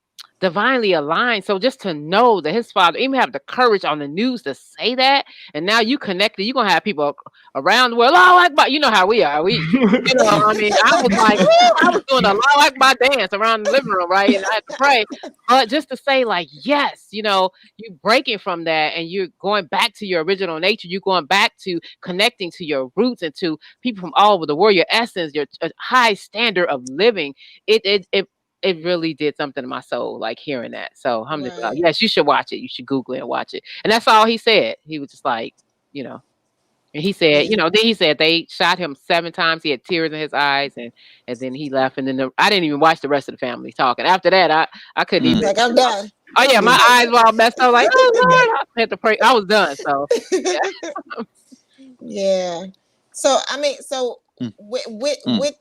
divinely aligned. So just to know that his father even have the courage on the news to say that, and now you connected, you're gonna have people around the world, oh Akbar, you know how we are. I mean, I was like, woo, I was doing a Allahu Akbar dance around the living room, right? And I had to pray. But just to say, like, yes, you breaking from that and you're going back to your original nature. You're going back to connecting to your roots and to people from all over the world, your essence, your high standard of living. It really did something to my soul, like hearing that. So, alhamdulillah.
Right.
Yes, you should watch it. You should Google it and watch it. And that's all he said. He was just like, and he said,
Yeah.
then he said they shot him 7 times. He had tears in his eyes, and then he left. And then I didn't even watch the rest of the family talking. After that, I couldn't even.
Like, I'm done.
Oh yeah, my eyes were all messed up. Like, oh Lord, I had to pray. I was done. So yeah.
Yeah. So I mean, so
Mm.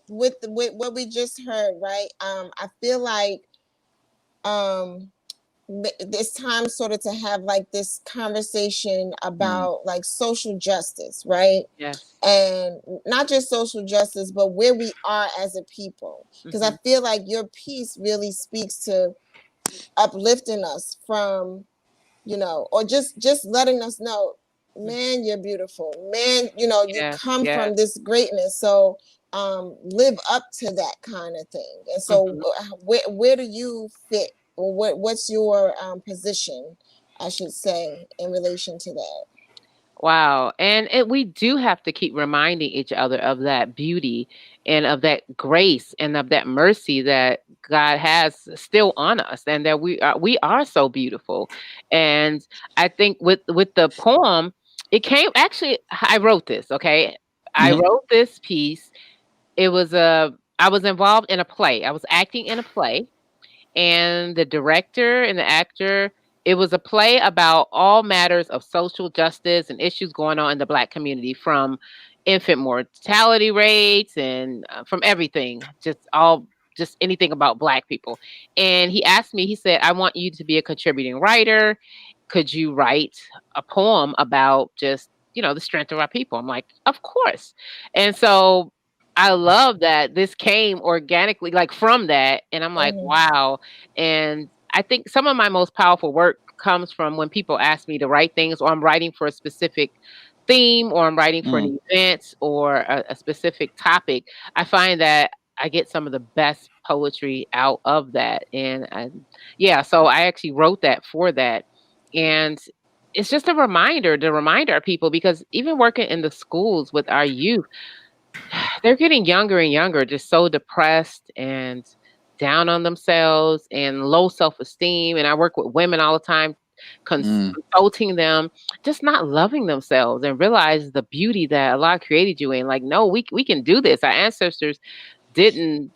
with what we just heard, right? I feel like it's time sort of to have like this conversation about like social justice, right?
Yes.
And not just social justice, but where we are as a people. Because I feel like your piece really speaks to uplifting us from, or just letting us know, man, you're beautiful, man, you come from this greatness, so live up to that kind of thing. And so where do you fit, or what's your position, I should say, in relation to that?
Wow. And we do have to keep reminding each other of that beauty and of that grace and of that mercy that God has still on us, and that we are so beautiful. And I think with the poem, it came actually, I wrote this, okay? I wrote this piece. It was I was involved in a play. I was acting in a play, and the director and the actor, it was a play about all matters of social justice and issues going on in the Black community, from infant mortality rates and from everything, just anything about Black people. And he asked me, he said, I want you to be a contributing writer. Could you write a poem about just, the strength of our people? I'm like, of course. And so I love that this came organically, like from that. And I'm like,
Mhm.
wow. And I think some of my most powerful work comes from when people ask me to write things, or I'm writing for a specific theme, or I'm writing for
Mm,
an event or a specific topic. I find that I get some of the best poetry out of that. Yeah, so I actually wrote that for that. And it's just a reminder to remind our people, because even working in the schools with our youth, they're getting younger and younger, just so depressed and down on themselves and low self-esteem. And I work with women all the time,
mm,
consulting them, just not loving themselves, and realize the beauty that Allah created you in. Like, no, we can do this. Our ancestors didn't,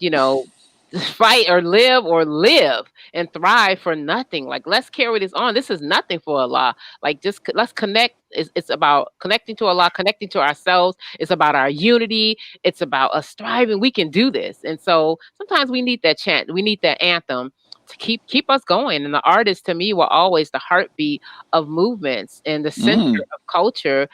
fight or live and thrive for nothing. Like, let's carry this on. This is nothing for Allah. Like, just let's connect. It's about connecting to Allah, connecting to ourselves. It's about our unity. It's about us striving. We can do this. And so sometimes we need that chant. We need that anthem to keep us going. And the artist, to me, were always the heartbeat of movements and the center
mm.
of culture.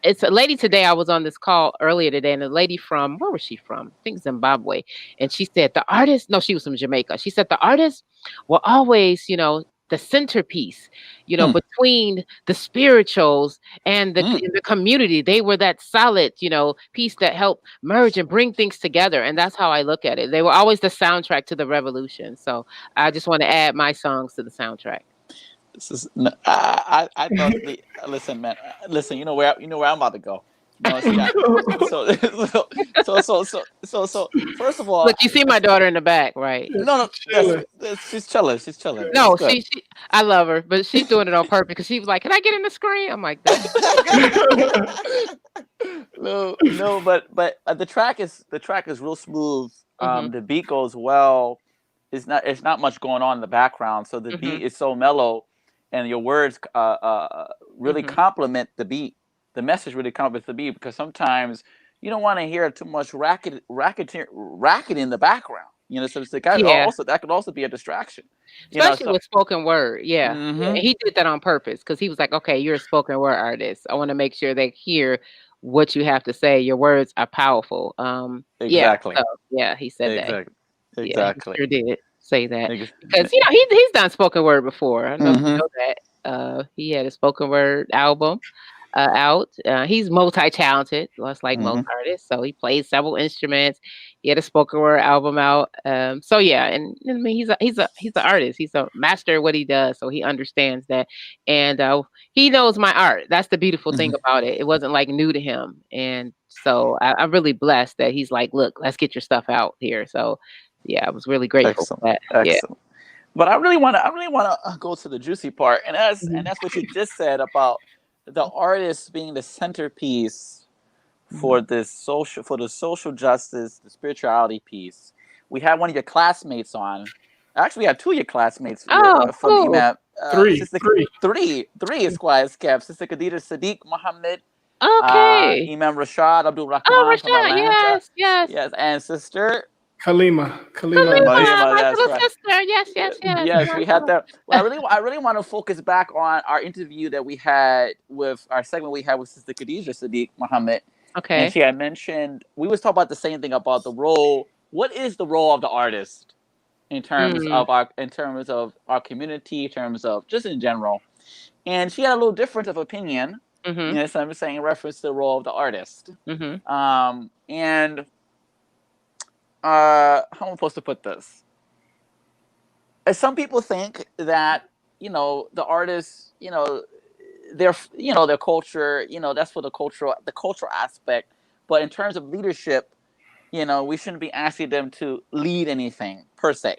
It's a lady today. I was on this call earlier today, and a lady from, where was she from? I think Zimbabwe. And she said the artist, no, she was from Jamaica. She said the artists were always, the centerpiece,
Hmm,
between the spirituals and
hmm.
the community. They were that solid, piece that helped merge and bring things together. And that's how I look at it. They were always the soundtrack to the revolution. So I just want to add my songs to the soundtrack.
This is I thought listen, man, listen. You know where I'm about to go. See, so, first of all,
Look, you see my daughter in the back, right?
no,
Chilling.
she's chilling. She's chilling. It's
No,
good.
I love her, but she's doing it on purpose, because she was like, "Can I get in the screen?" I'm like, "That's
No, but the track is real smooth.
mhm,
The beat goes well. It's not much going on in the background, so the beat
mhm,
is so mellow, and your words really
mhm."
complement the beat. The message really complements the beat, because sometimes you don't want to hear too much racket in the background. So it's like
Yeah,
that could also be a distraction.
especially
So
with spoken word. Yeah, yeah.
hmm
And he did that on purpose, because he was like, "Okay, you're a spoken word artist. I want to make sure they hear what you have to say. Your words are powerful." Yeah.
exactly,
So yeah, he said that.
exactly,
Yeah, he
exactly.
sure did say that,
Ex-
because he's done spoken word before. I don't know if you
hmm
know that. He had a spoken word album out. He's multi-talented, just like most
hmm
artists. So he plays several instruments. He had a spoken word album out. So yeah, and I mean he's an artist. He's a master at what he does. So he understands that, and he knows my art. That's the beautiful thing
hmm
about it. It wasn't like new to him, and so I'm really blessed that he's like, look, let's get your stuff out here. So yeah, I was really grateful
Excellent,
for that. Yeah.
excellent. But I really want to go to the juicy part, and
Mhm.
that's what you just said about the artist being the centerpiece
Mhm.
for the social justice, the spirituality piece. We had one of your classmates on. Actually, we had two of your classmates
Oh,
from
cool.
Imam.
Three,
Sister
three.
three is quite kept. Sister Khadija Sadiq Mohammed,
Okay.
Imam Rashad Abdul
Oh,
Rahman from
Rashad,
Atlanta.
yes, yes.
Yes, and Sister
Kalima Rashad.
Kalima,
Mahima.
my
That's
little
right.
sister. Yes, yes, yes.
Yes, we had
Uh-huh.
that. Well, I really want to focus back on our interview that we had with our segment we had with Sister Khadija Sadiq Muhammad, and
Okay.
she had mentioned we was talking about the same thing about the role. What is the role of the artist
Mm,
in terms of our community, in terms of just in general? And she had a little difference of opinion.
mhm,
So I'm saying in reference to the role of the artist.
mhm.
And how am I supposed to put this? Some people think that the artists, their culture, that's for the cultural aspect. But in terms of leadership, we shouldn't be asking them to lead anything per se.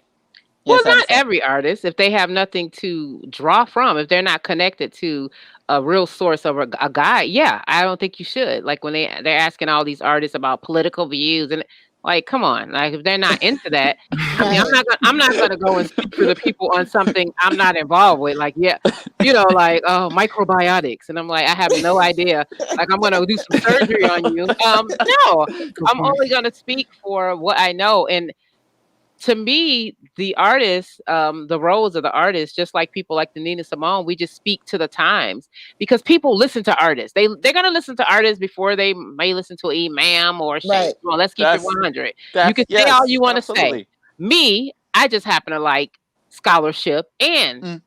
You
Well,
understand what I'm
not
saying?
every artist. If they have nothing to draw from, if they're not connected to a real source of a guide, yeah, I don't think you should. Like when they're asking all these artists about political views, and like, come on, like if they're not into that, I mean,
Right.
I'm not gonna go and speak for the people on something I'm not involved with. Like, yeah, like microbiotics, and I'm like, I have no idea. Like, I'm gonna do some surgery on you. No, I'm only gonna speak for what I know, and to me, the artists, the roles of the artists, just like people like the Nina Simone, we just speak to the times because people listen to artists. They're gonna listen to artists before they may listen to Imam or Shay.
Right.
Well, let's keep it
That's
100. You
that's
can say all
yes,
you want to say.
absolutely.
Me, I just happen to like scholarship and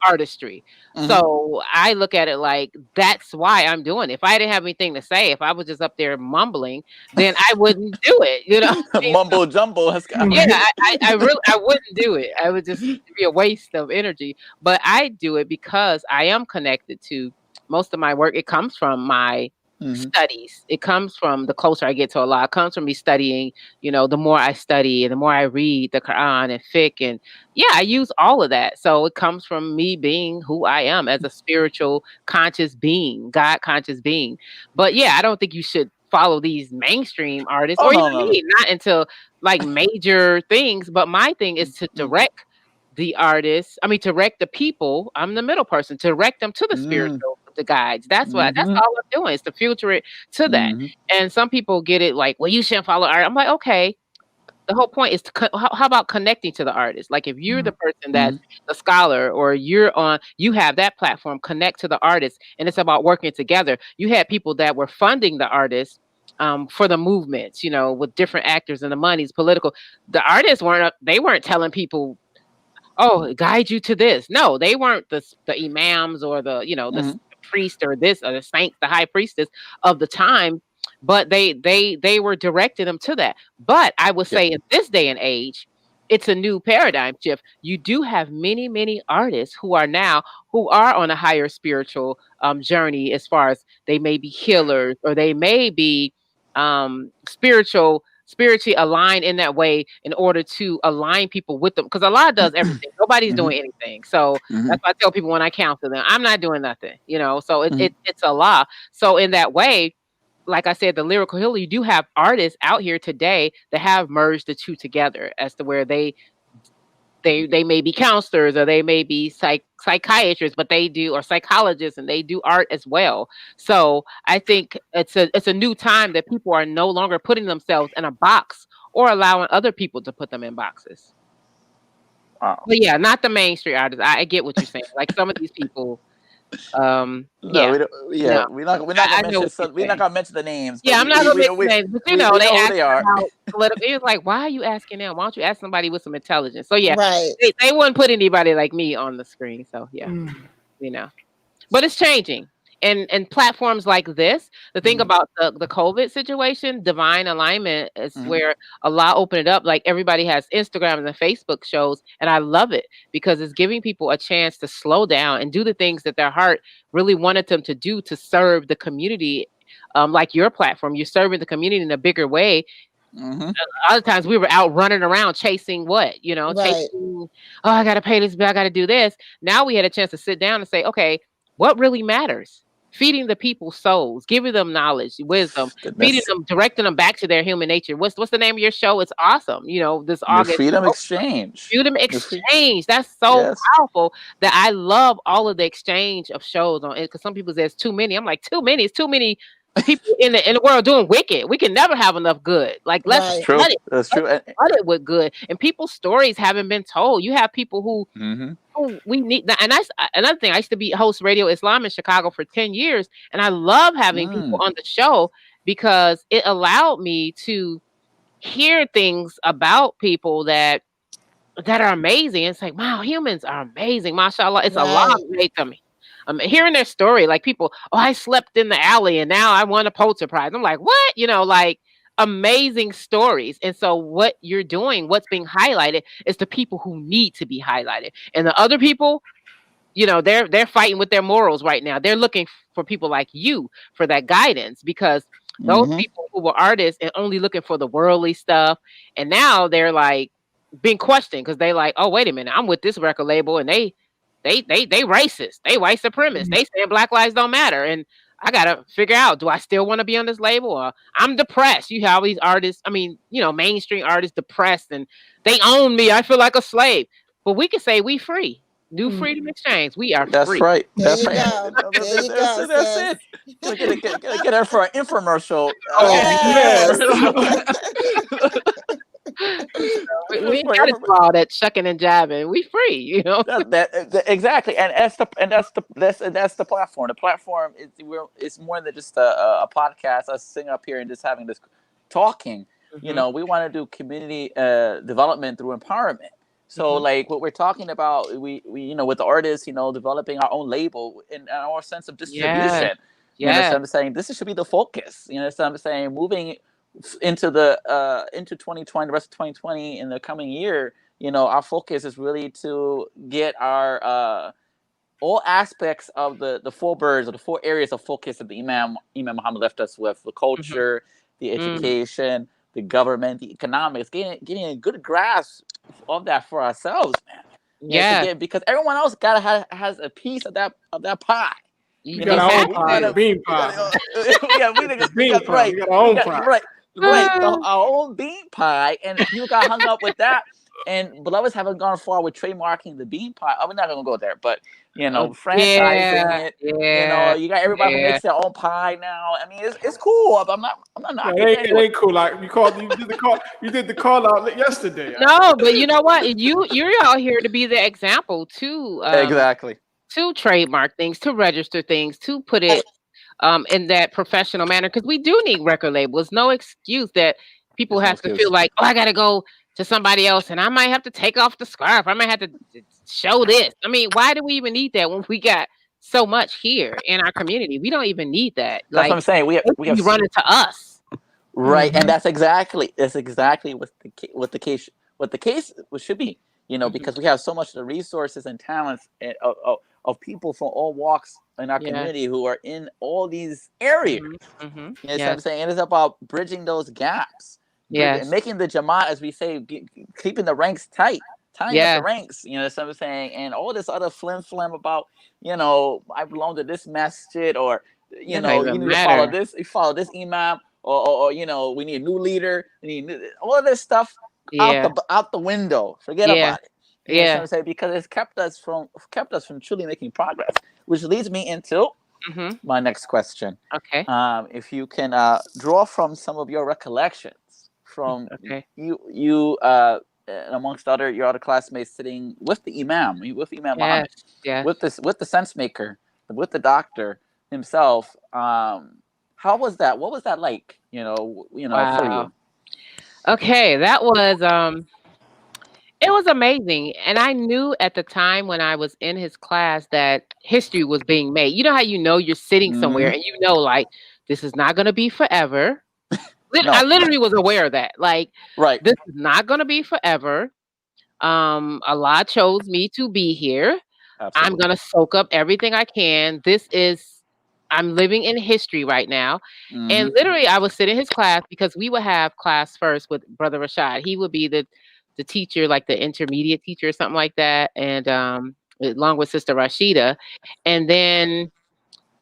artistry. So I look at it like that's why I'm doing it. If I didn't have anything to say, if I was just up there mumbling, then I wouldn't do it. You know,
Mumbo jumbo has got
yeah, I really I wouldn't do it. I would just be a waste of energy. But I do it because I am connected to most of my work. It comes from my studies. It comes from the closer I get to Allah. It comes from me studying. You know, the more I study and the more I read the Quran and fiqh, and yeah, I use all of that. So it comes from me being who I am as a spiritual, conscious being, God conscious being. But yeah, I don't think you should follow these mainstream artists
Oh,
or
no,
even
no, no.
me, not until like major things. But my thing is to direct the artists. I mean, to direct the people. I'm the middle person to direct them to the spiritual, the guides. That's what. That's all I'm doing is to filter it to that. And some people get it like, well, you shouldn't follow art. I'm like, okay. The whole point is to how about connecting to the artist? Like if you're the person that's the scholar or you have that platform, connect to the artist, and it's about working together. You had people that were funding the artists for the movements, you know, with different actors and the money's political. The artists weren't telling people, oh, guide you to this. No, they weren't the imams or the, you know, the priest or this or the saint, the high priestess of the time, but they were directing them to that. But I would say in this day and age, it's a new paradigm shift. You do have many artists who are on a higher spiritual journey, as far as they may be healers or they may be spiritually aligned in that way in order to align people with them. Because Allah does everything. Nobody's doing anything. So that's why I tell people when I counsel them, I'm not doing nothing, you know. So it's Allah. So in that way, like I said, the lyrical healer, you do have artists out here today that have merged the two together as to where they may be counselors or they may be psychiatrists, but they do, or psychologists, and they do art as well. So I think it's a new time that people are no longer putting themselves in a box or allowing other people to put them in boxes.
Wow.
But yeah, not the mainstream artists. I get what you're saying. Like some of these people.
No, we don't,
No.
we're not gonna mention the names.
Yeah, I'm not gonna mention names, but you know,
they are.
about political. It was like, why are you asking them? Why don't you ask somebody with some intelligence? So yeah,
Right.
they wouldn't put anybody like me on the screen. So yeah, you know, but it's changing. And platforms like this, the thing about the COVID situation, divine alignment is where Allah opened it up. Like everybody has Instagram and Facebook shows, and I love it because it's giving people a chance to slow down and do the things that their heart really wanted them to do to serve the community. Like your platform, you're serving the community in a bigger way. A lot of times we were out running around chasing what, you know, chasing, oh, I got to pay this bill, I got to do this. Now we had a chance to sit down and say, okay, what really matters? Feeding the people souls, giving them knowledge, wisdom, feeding them, directing them back to their human nature. What's the name of your show? It's awesome. You know, this August.
Freedom Exchange.
Freedom Exchange. That's so powerful that I love all of the exchange of shows on it. Because some people say it's too many. I'm like, too many. It's too many people in the world doing wicked. We can never have enough good. Like let's flood it.
That's true.
Flood it with good. And people's stories haven't been told. You have people who we need, and that's another thing. I used to host Radio Islam in Chicago for 10 years, and I love having people on the show because it allowed me to hear things about people that are amazing. It's like, wow, humans are amazing. Mashallah, it's a lot made to me. Hearing their story, like people, oh, I slept in the alley and now I won a Pulitzer Prize. I'm like, what? You know, like amazing stories. And so what you're doing, what's being highlighted is the people who need to be highlighted. And the other people, you know, they're fighting with their morals right now. They're looking for people like you for that guidance because those people who were artists and only looking for the worldly stuff. And now they're like being questioned because they like, oh, wait a minute, I'm with this record label and they racist, they white supremacists, they say Black lives don't matter. And I gotta figure out, do I still want to be on this label? Or I'm depressed. You have all these artists, I mean, you know, mainstream artists depressed and they own me. I feel like a slave. But we can say we free. New Freedom Exchange. We are
That's
free.
Right.
There
That's
you
right.
go. There you go.
That's it. Get her for an infomercial.
Oh, yeah.
We ain't got to do all that shucking and jabbing. We free, you know.
Exactly, and that's the platform. The platform is it's more than just a podcast. Us sitting up here and just having this talking. You know, we want to do community development through empowerment. So like what we're talking about, we you know, with the artists, you know, developing our own label and our sense of distribution. You know what I'm saying? This should be the focus. You know what I'm saying? Moving into the into 2020, the rest of 2020 in the coming year, you know, our focus is really to get our all aspects of the four birds or the four areas of focus that the Imam Muhammad left us with: the culture, the education, the government, the economics. Getting a good grasp of that for ourselves, man.
Yeah.
Because everyone else has a piece of that pie.
You got our own pie, bean pie.
Yeah, we got right.
We got our own pie.
Right, our own bean pie, and people got hung up with that. And beloveds haven't gone far with trademarking the bean pie. I'm not gonna go there, but you know, franchising it. You know, you got everybody who makes their own pie now. I mean, it's cool. I'm not knocking it.
It ain't cool. Like you did the call out yesterday.
No, but you know what? You're out here to be the example too.
Exactly.
To trademark things, to register things, to put it in that professional manner, because we do need record labels. No excuse that people have to feel like, oh, I got to go to somebody else and I might have to take off the scarf. I might have to show this. I mean, why do we even need that when we got so much here in our community? We don't even need that.
That's what I'm saying. We have
run it to us.
Right, and that's exactly what the case should be. You know, because we have so much of the resources and talents of people from all walks in our community who are in all these areas. You know what I'm saying? And it's about bridging those gaps. And making the Jamaat, as we say, keeping the ranks tight, tying up the ranks. You know what I'm saying? And all this other flim about, you know, I belong to this masjid, or you know, you need to follow this. You follow this imam, or you know, we need a new leader. We need all of this stuff out the window. Forget about it. You know what I'm saying? Because it's kept us from truly making progress. Which leads me into my next question.
Okay.
If you can draw from some of your recollections from you and amongst your other classmates sitting with the Imam Muhammad, with the sense maker, with the doctor himself. How was that? What was that like? You know, for you.
Okay, that was it was amazing. And I knew at the time when I was in his class that history was being made. You know how you're sitting somewhere and you know, like, this is not going to be forever. I literally was aware of that. Like, this is not going to be forever. Allah chose me to be here. Absolutely. I'm going to soak up everything I can. I'm living in history right now. And literally, I would sit in his class because we would have class first with Brother Rashad. He would be the teacher, like the intermediate teacher or something like that. And along with Sister Rashida. And then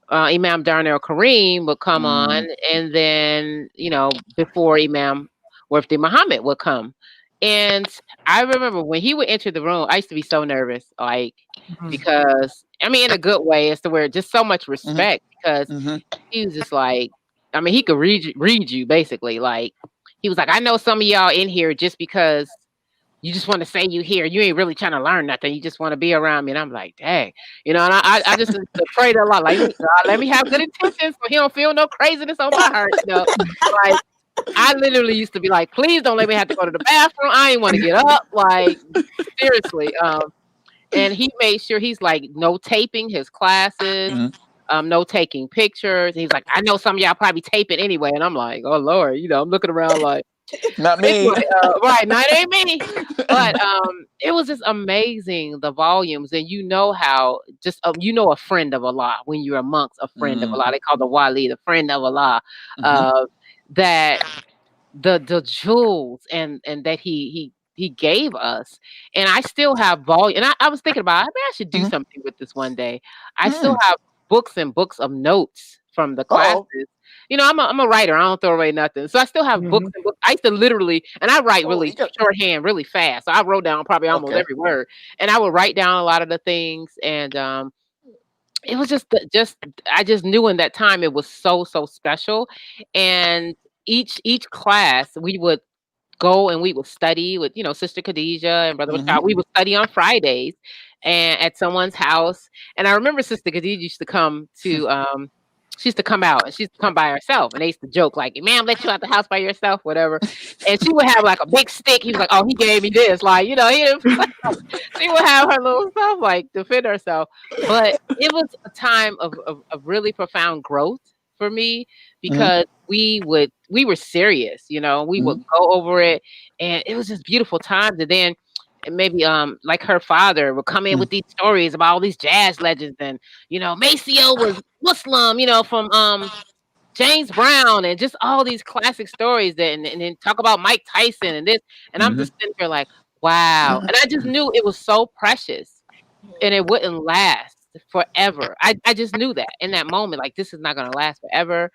Imam Darnell Kareem would come on. And then, you know, before Imam Wafdi Muhammad would come. And I remember when he would enter the room, I used to be so nervous, like, because, I mean, in a good way, as to where just so much respect, because he was just like, I mean, he could read you basically. Like, he was like, I know some of y'all in here just because you just want to say you here. You ain't really trying to learn nothing. You just want to be around me. And I'm like, dang, you know, and I just prayed a lot, like, let me have good intentions so he don't feel no craziness on my heart, you know, like, I literally used to be like, please don't let me have to go to the bathroom. I ain't want to get up. Like, seriously. And he made sure he's like no taping his classes, no taking pictures. He's like, I know some of y'all probably tape it anyway. And I'm like, oh Lord, you know, I'm looking around like,
not me.
Like, right, no, it ain't me. But it was just amazing, the volumes. And you know how just you know a friend of Allah when you're amongst a friend of Allah. They call the wali the friend of Allah. That the jewels and that he gave us. And I still have volume. And I was thinking about, I mean, I should do something with this one day. I still have books and books of notes from the classes. You know, I'm a writer. I don't throw away nothing. So I still have books and books. I used to literally, and I write really shorthand, really fast. So I wrote down probably almost every word. And I would write down a lot of the things. And it was just I just knew in that time it was so special. And each class we would go and we would study with, Sister Khadijah and Brother Bashar. We would study on Fridays and at someone's house. And I remember Sister Khadijah used to come to she used to come out and she used to come by herself. And they used to joke like, "Ma'am, let you out the house by yourself, whatever." And she would have like a big stick. He was like, "Oh, he gave me this." Like, he didn't she would have her little stuff like to defend herself. But it was a time of really profound growth for me because we were serious, we would go over it and it was just beautiful times. And then maybe like her father would come in with these stories about all these jazz legends and Maceo was Muslim, from James Brown and just all these classic stories that and then talk about Mike Tyson and this. And I'm just sitting here like, wow. And I just knew it was so precious and it wouldn't last forever. I just knew that in that moment, like this is not gonna last forever.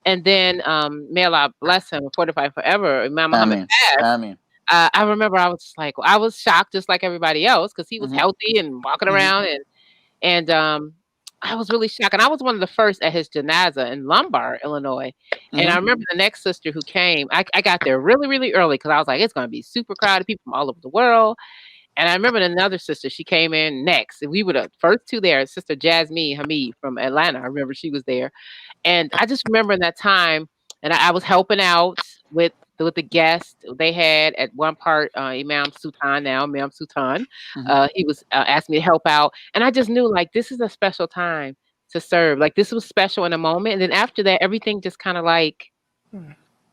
And then may Allah bless him, fortify forever, Imam Mohammed passed. I remember I was just like, I was shocked just like everybody else because he was healthy and walking around and I was really shocked. And I was one of the first at his janaza in Lombard, Illinois. And I remember the next sister who came, I got there really, really early because I was like, it's going to be super crowded, people from all over the world. And I remember another sister, she came in next. And we were the first two there, Sister Jasmine Hamid from Atlanta. I remember she was there. And I just remember in that time, and I was helping out with the guest they had at one part, Imam Sultan now, Imam Sultan. He was asked me to help out. And I just knew like, this is a special time to serve. Like this was special in a moment. And then after that, everything just kind of like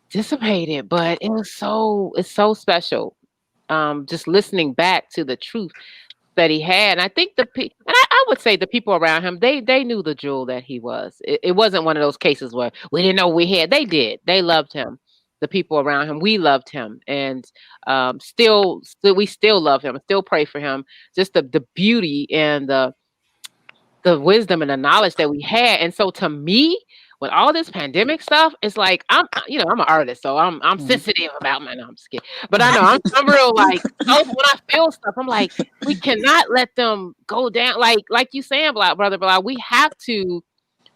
dissipated, but it's so special. Just listening back to the truth that he had. And I think I would say the people around him, they knew the jewel that he was. It wasn't one of those cases where we didn't know we had. They did. They loved him. The people around him, we loved him, and we still love him, still pray for him. Just the beauty and the wisdom and the knowledge that we had. And so to me, with all this pandemic stuff, it's like I'm an artist, so I'm sensitive about my. No, I'm just kidding. But I know I'm real like when I feel stuff, I'm like, we cannot let them go down. Like you saying, Brother Bilal, we have to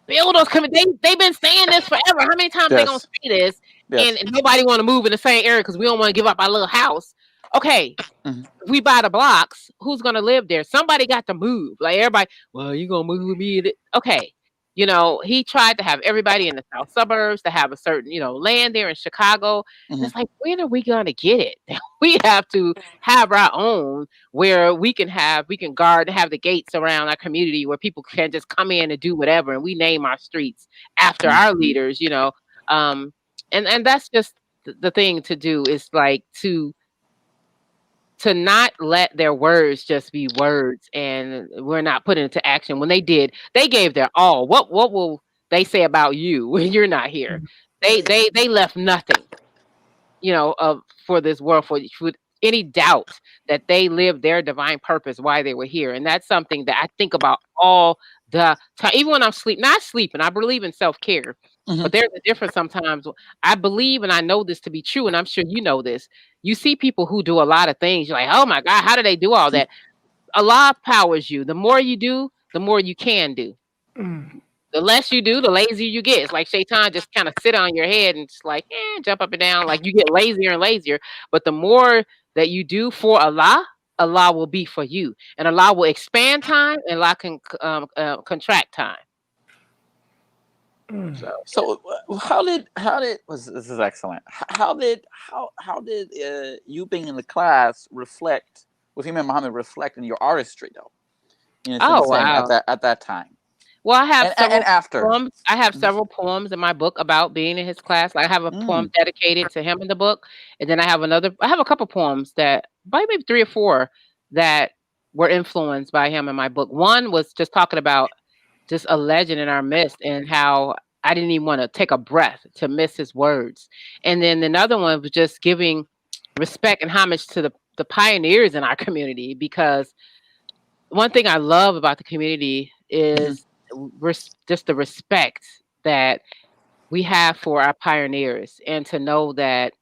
build those communities. They've been saying this forever. How many times they gonna say this? And nobody want to move in the same area because we don't want to give up our little house. Okay, we buy the blocks. Who's gonna live there? Somebody got to move. Like everybody, well, you gonna move with me? Okay, he tried to have everybody in the south suburbs to have a certain, land there in Chicago. And it's like, when are we gonna get it? We have to have our own where we can guard and have the gates around our community where people can just come in and do whatever, and we name our streets after our leaders. And that's just the thing to do is like to not let their words just be words and we're not putting it into action. When they did, they gave their all. What will they say about you when you're not here? They left nothing, for this world, for any doubt that they lived their divine purpose why they were here. And that's something that I think about all the time. Even when I'm not sleeping, I believe in self-care. But there's a difference sometimes. I believe, and I know this to be true, and I'm sure you know this. You see people who do a lot of things. You're like, oh my God, how do they do all that? Allah powers you. The more you do, the more you can do. The less you do, the lazier you get. It's like Shaitan just kind of sit on your head and just like, jump up and down. Like you get lazier and lazier. But the more that you do for Allah, Allah will be for you. And Allah will expand time and Allah can contract time.
So how did this is excellent. How did you being in the class reflect with Imam Muhammad reflect in your artistry though?
Wow.
At that time.
Well, I have
and after
poems. I have several poems in my book about being in his class. Like I have a poem dedicated to him in the book, and then I have a couple poems that maybe 3 or 4 that were influenced by him in my book. One was just talking about just a legend in our midst and how I didn't even want to take a breath to miss his words. And then another one was just giving respect and homage to the pioneers in our community, because one thing I love about the community is just the respect that we have for our pioneers, and to know that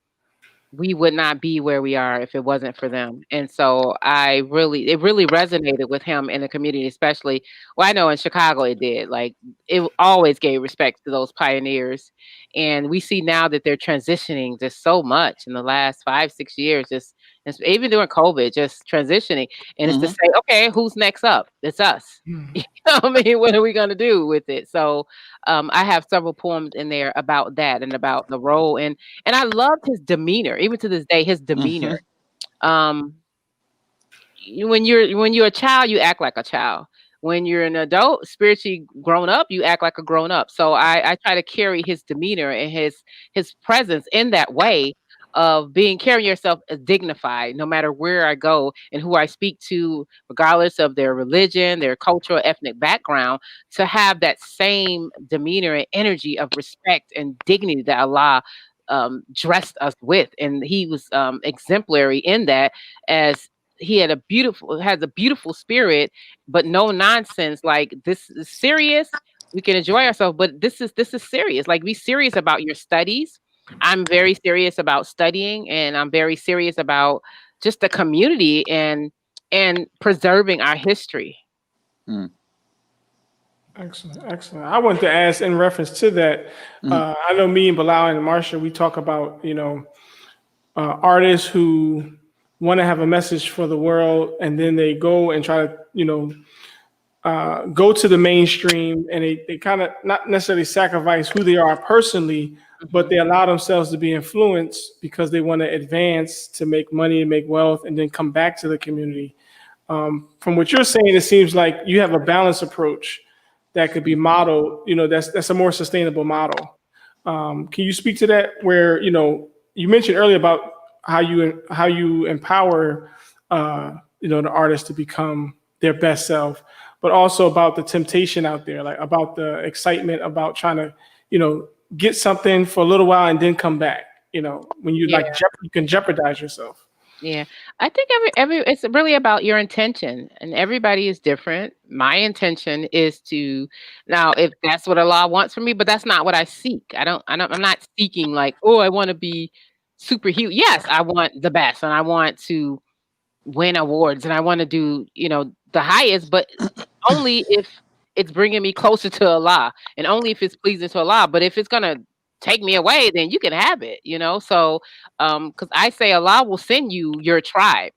we would not be where we are if it wasn't for them. And so it really resonated with him in the community, especially, well, I know in Chicago it did. Like, it always gave respect to those pioneers. And we see now that they're transitioning just so much in the last 5, 6 years, even during COVID, just transitioning. And it's to say, okay, who's next up? It's us. You know what I mean? What are we going to do with it? So I have several poems in there about that and about the role. And I loved his demeanor, even to this day, his demeanor. When you're a child, you act like a child. When you're an adult, spiritually grown up, you act like a grown up. So I try to carry his demeanor and his presence in that way of carrying yourself as dignified, no matter where I go and who I speak to, regardless of their religion, their cultural, ethnic background, to have that same demeanor and energy of respect and dignity that Allah dressed us with. And he was exemplary in that, as he has a beautiful spirit, but no nonsense. Like, this is serious. We can enjoy ourselves, but this is serious. Like, be serious about your studies. I'm very serious about studying, and I'm very serious about just the community and preserving our history.
Excellent. I wanted to ask in reference to that. I know me and Bilal and Marsha, we talk about, artists who want to have a message for the world, and then they go and try to, go to the mainstream, and they kind of not necessarily sacrifice who they are personally, but they allow themselves to be influenced because they want to advance, to make money and make wealth, and then come back to the community. From what you're saying, it seems like you have a balanced approach that could be modeled. That's a more sustainable model. Can you speak to that? Where you mentioned earlier about how you empower the artist to become their best self, but also about the temptation out there, like about the excitement about trying to get something for a little while and then come back. When you you can jeopardize yourself.
Yeah, I think it's really about your intention, and everybody is different. My intention is to, now, if that's what Allah wants from me, but that's not what I seek. I'm not seeking like, oh, I want to be superhuman. Yes, I want the best, and I want to win awards, and I want to do, the highest, but only if it's bringing me closer to Allah, and only if it's pleasing to Allah. But if it's gonna take me away, then you can have it, So, because I say Allah will send you your tribe.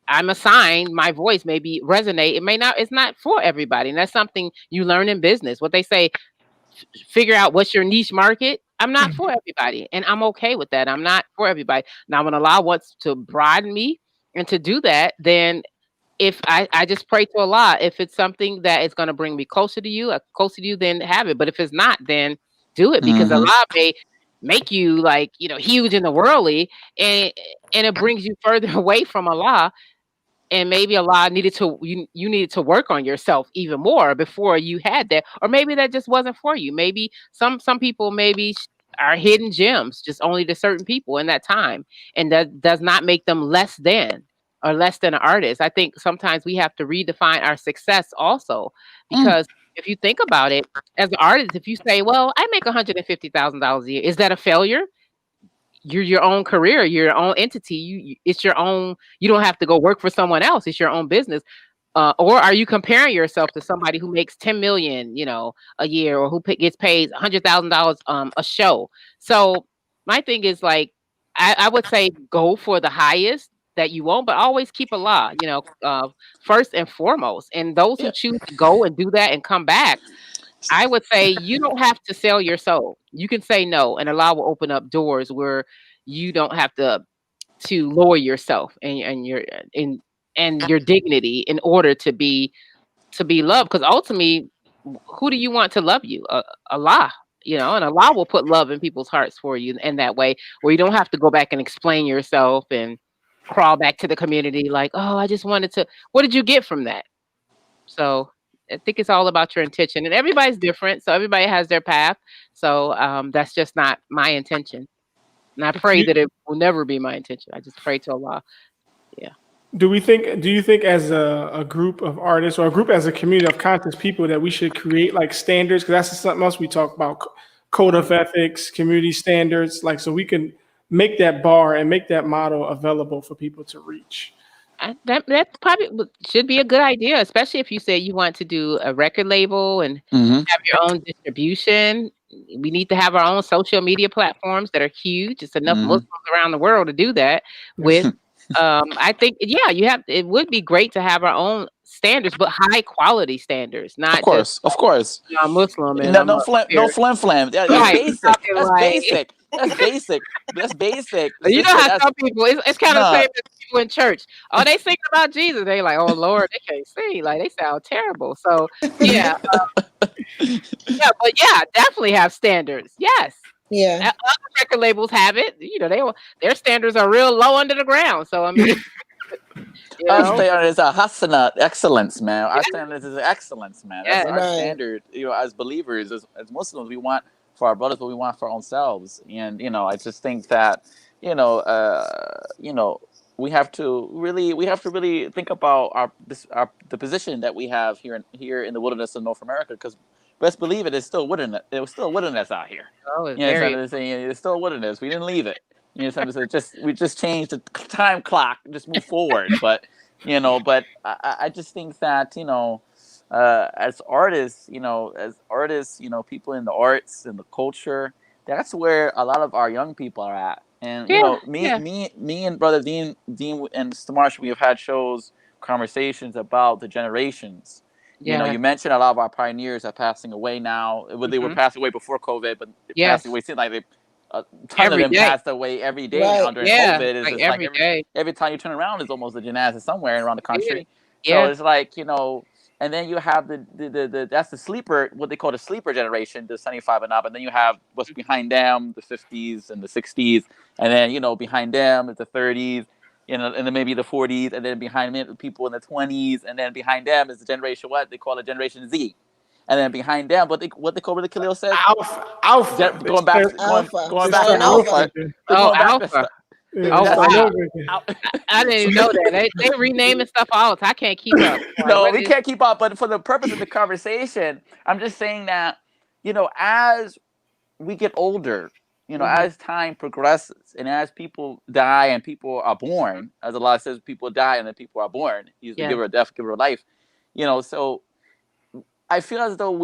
I'm assigned, my voice maybe resonate. It may not, it's not for everybody. And that's something you learn in business. What they say, figure out what's your niche market. I'm not for everybody, and I'm okay with that. I'm not for everybody. Now, when Allah wants to broaden me and to do that, then if I just pray to Allah, if it's something that is going to bring me closer to you, then have it. But if it's not, then do it, because Allah may make you like, huge in the worldly, and it brings you further away from Allah. And maybe Allah you needed to work on yourself even more before you had that, or maybe that just wasn't for you. Maybe some people maybe are hidden gems, just only to certain people in that time, and that does not make them less than an artist. I think sometimes we have to redefine our success also, because if you think about it, as an artist, if you say, well, I make $150,000 a year, is that a failure? You're your own career, you're your own entity. It's your own. You don't have to go work for someone else. It's your own business. Or are you comparing yourself to somebody who makes 10 million, a year, or who gets paid $100,000 a show? So my thing is like, I would say go for the highest that you want, but always keep Allah, first and foremost. And those who choose to go and do that and come back, I would say you don't have to sell your soul. You can say no, and Allah will open up doors where you don't have to lower yourself and your dignity in order to be loved. Because ultimately, who do you want to love you? Allah, and Allah will put love in people's hearts for you in that way, where you don't have to go back and explain yourself and crawl back to the community like, oh, I just wanted to. What did you get from that? So I think it's all about your intention, and everybody's different. So everybody has their path. So that's just not my intention. And I pray that it will never be my intention. I just pray to Allah. Yeah.
Do you think as a group of artists, or a group as a community of conscious people, that we should create like standards? Because that's something else we talk about, code of ethics, community standards, like, so we can make that bar and make that model available for people to reach.
That probably should be a good idea, especially if you say you want to do a record label and
Mm-hmm.
have your own distribution. We need to have our own social media platforms that are huge. It's enough
Mm-hmm.
Muslims around the world to do that with. I think, yeah, it would be great to have our own standards, but high quality standards,
Of
not just
course, of course.
I'm Muslim and
No,
I'm a
no
spirit.
flim flam. That's
Right.
basic.
Talking
That's
like,
basic. That's basic. That's basic.
you know
Sister,
how
that's
some people, it's kind of the
nah.
same as people in church. Oh, they sing about Jesus. They like, oh Lord, they can't sing. Like they sound terrible. So yeah, yeah, but yeah, definitely have standards. Yes.
Yeah.
Other record labels have it. You know, their standards are real low under the ground. So I mean, you
Our
know,
standard is a hasana, excellence, man. Our standard is excellence, man. That's
yeah,
our
Right.
standard. As believers, as Muslims, we want for our brothers what we want for our own selves. And I just think that we have to really think about the position that we have here in the wilderness of North America, because best believe it is still wilderness. It was still wilderness out here.
oh, it's
You know what
very,
I'm saying? It's still wilderness. We didn't leave it. You know what I'm saying? We just changed the time clock, just move forward. But I just think that as artists, people in the arts and the culture, that's where a lot of our young people are at. And
yeah,
me,
yeah,
me and brother Dean and Sister Marsha, we have had conversations about the generations.
yeah.
You mentioned a lot of our pioneers are passing away now. They were
Mhm.
passing away before COVID, but they're
Yes,
passing away. It seems like a ton of
every
them
day.
passed away every day
Right.
now during
Yeah,
COVID. It's
like
just like
every day.
every time you turn around, there's almost a janazah somewhere around the
Yeah,
country. So
yeah,
it's like, and then you have the that's the sleeper, what they call the sleeper generation, the 75 and up, and then you have what's behind them, the 50s and the 60s, and then behind them is the 30s, and then maybe the 40s, and then behind them people in the 20s, and then behind them is the generation what they call a Generation Z, and then behind them what they call what the Khalil said,
Alpha.
going back to
Alpha.
going
They
back to
starting
Starting
over
over.
alpha.
again.
They're
oh,
going back to
alpha.
stuff.
Yeah,
Oh
they starting
wow,
over again.
I didn't even know that. They renaming stuff all the time. I can't keep up. Like,
No,
what
we
is?
can't keep up. But for the purpose of the conversation, I'm just saying that, as we get older,
Mhm.
as time progresses and as people die and people are born, as Allah says, people die and then people are born. He's the
Yes.
giver of death, giver of life. So I feel as though